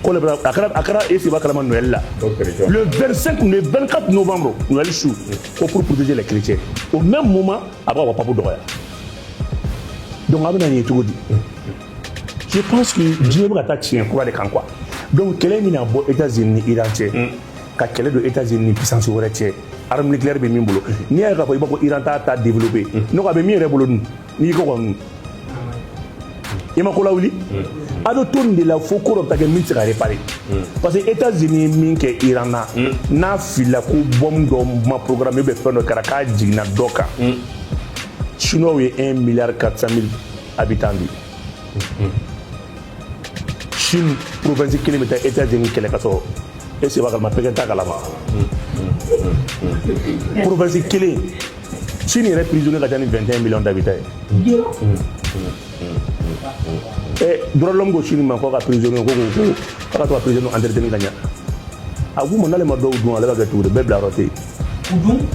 ko le a kɛra est-ce que b'a kalama Noël la le 24 novembre Noël su ko pour protéger les chrétiens au même moment a bɔra ka Papu dɔgɔya donc a bɛna nin ye cogo di je pense que diɲɛ bɛ ka taa tiɲɛ kura de kan quoi donc kɛlɛ min na bɔ États-Unis ni Iran cɛ ka kɛlɛ don États-Unis ni puissance wɛrɛ cɛ arme nucléaire bɛ min bolo n'i y'a ye k'a fɔ i b'a fɔ Iran t'a développé ne ko a bɛ min yɛrɛ bolo dun n'i ko kɔni Il m'a collé. Ado ton de la faux corps que min sera réparé. Parce que États-Unis min que Iran na fila ko bombe do ma programme be feno karaka jigna doka. Chinois est 1,4 milliard habitants. Chine, province qui est États-Unis, qui est là, et c'est pas comme un là-bas. Province qui est Chine est prisonnier de 21 millions d'habitants. Et droit de l'homme Chine m'a encore prisonnier, quand tu as prisonnier entretenu gagnant. À vous, mon allemand doit vous aller avec tout le bébé à roter.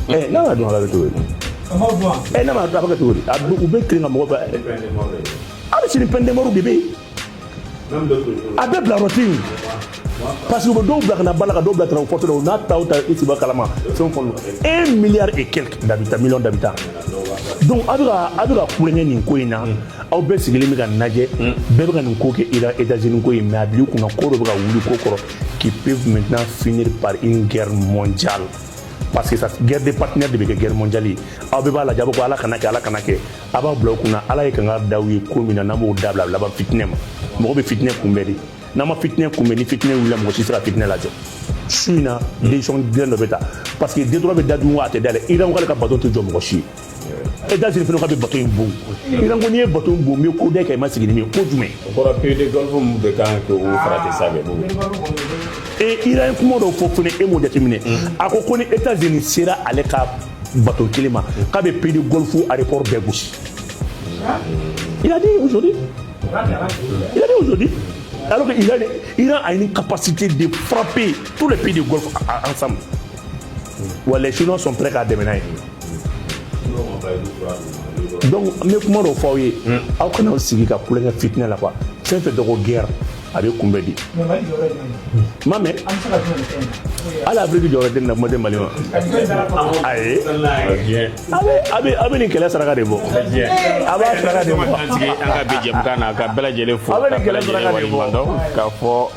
Eh, non, on va avec tout. Eh, non, on va avec tout. À vous, vous créez un mot. Ah, c'est une peine de mort au bébé. A bɛɛ bila rɔti parce que dɔw bila kana bala ka dɔw bila transport la n'a ta o ta i siba kalama fɛn fɔlɔ 1 milliard et quelques d'habitants millions d'habitants donc a bɛ ka kulonkɛ nin ko in na aw bɛɛ sigilen bɛ ka lajɛ bɛɛ bɛ ka nin ko kɛ États-Unis ko in mais a bila u kunna ko dɔ bɛ ka wuli ko kɔrɔ qui peuvent maintenant finir par une guerre mondiale parce que sa guerre des partenaires de bɛ kɛ guerre mondiale ye aw bɛɛ b'a lajɛ a bɛ ko ala kana kɛ a b'a bila u kunna ala ye kan ka daw ye ko min na n'an b'o dabila laban fitinɛ ma mɔgɔ bɛ fitinɛ kunbɛn de n'a ma fitinɛ kunbɛn ni fitinɛ wulila mɔgɔ si tɛ se ka fitinɛ lajɔ su in na décision dilen dɔ bɛ ta parce que dédouane bɛ da dun a tɛ da yɛlɛ Iran k'ale ka bateau tɛ jɔ mɔgɔ si ye États-Unis fana k'a bɛ bateau in bon Iran ko n'i ye bateau in bon n bɛ ko da kɛ i ma sigi ni min ye ko jumɛn. o kɔrɔ pays de Golfe mun de kan k'o farati sanfɛ. et Iran ye kuma dɔw fɔ fana e m'o jateminɛ a ko ni États-Unis sera ale ka bateau kelen ma k'a bɛ pays de Golfe aéroport bɛɛ gosi. Il a dit aujourd'hui. Alors que l'Iran a une capacité de frapper tous les pays du Golfe ensemble. Ouais, les Chinois sont prêts à déménager. Donc, mais comment on fait? Au Canada, c'est qu'il y a un fitness là-bas. C'est un fait de guerre avec Koumbedi. Maman, à la vraie vie, j'aurais été dans le mode malien. Aïe, avec quelle sera de bon? Avec sera de bon.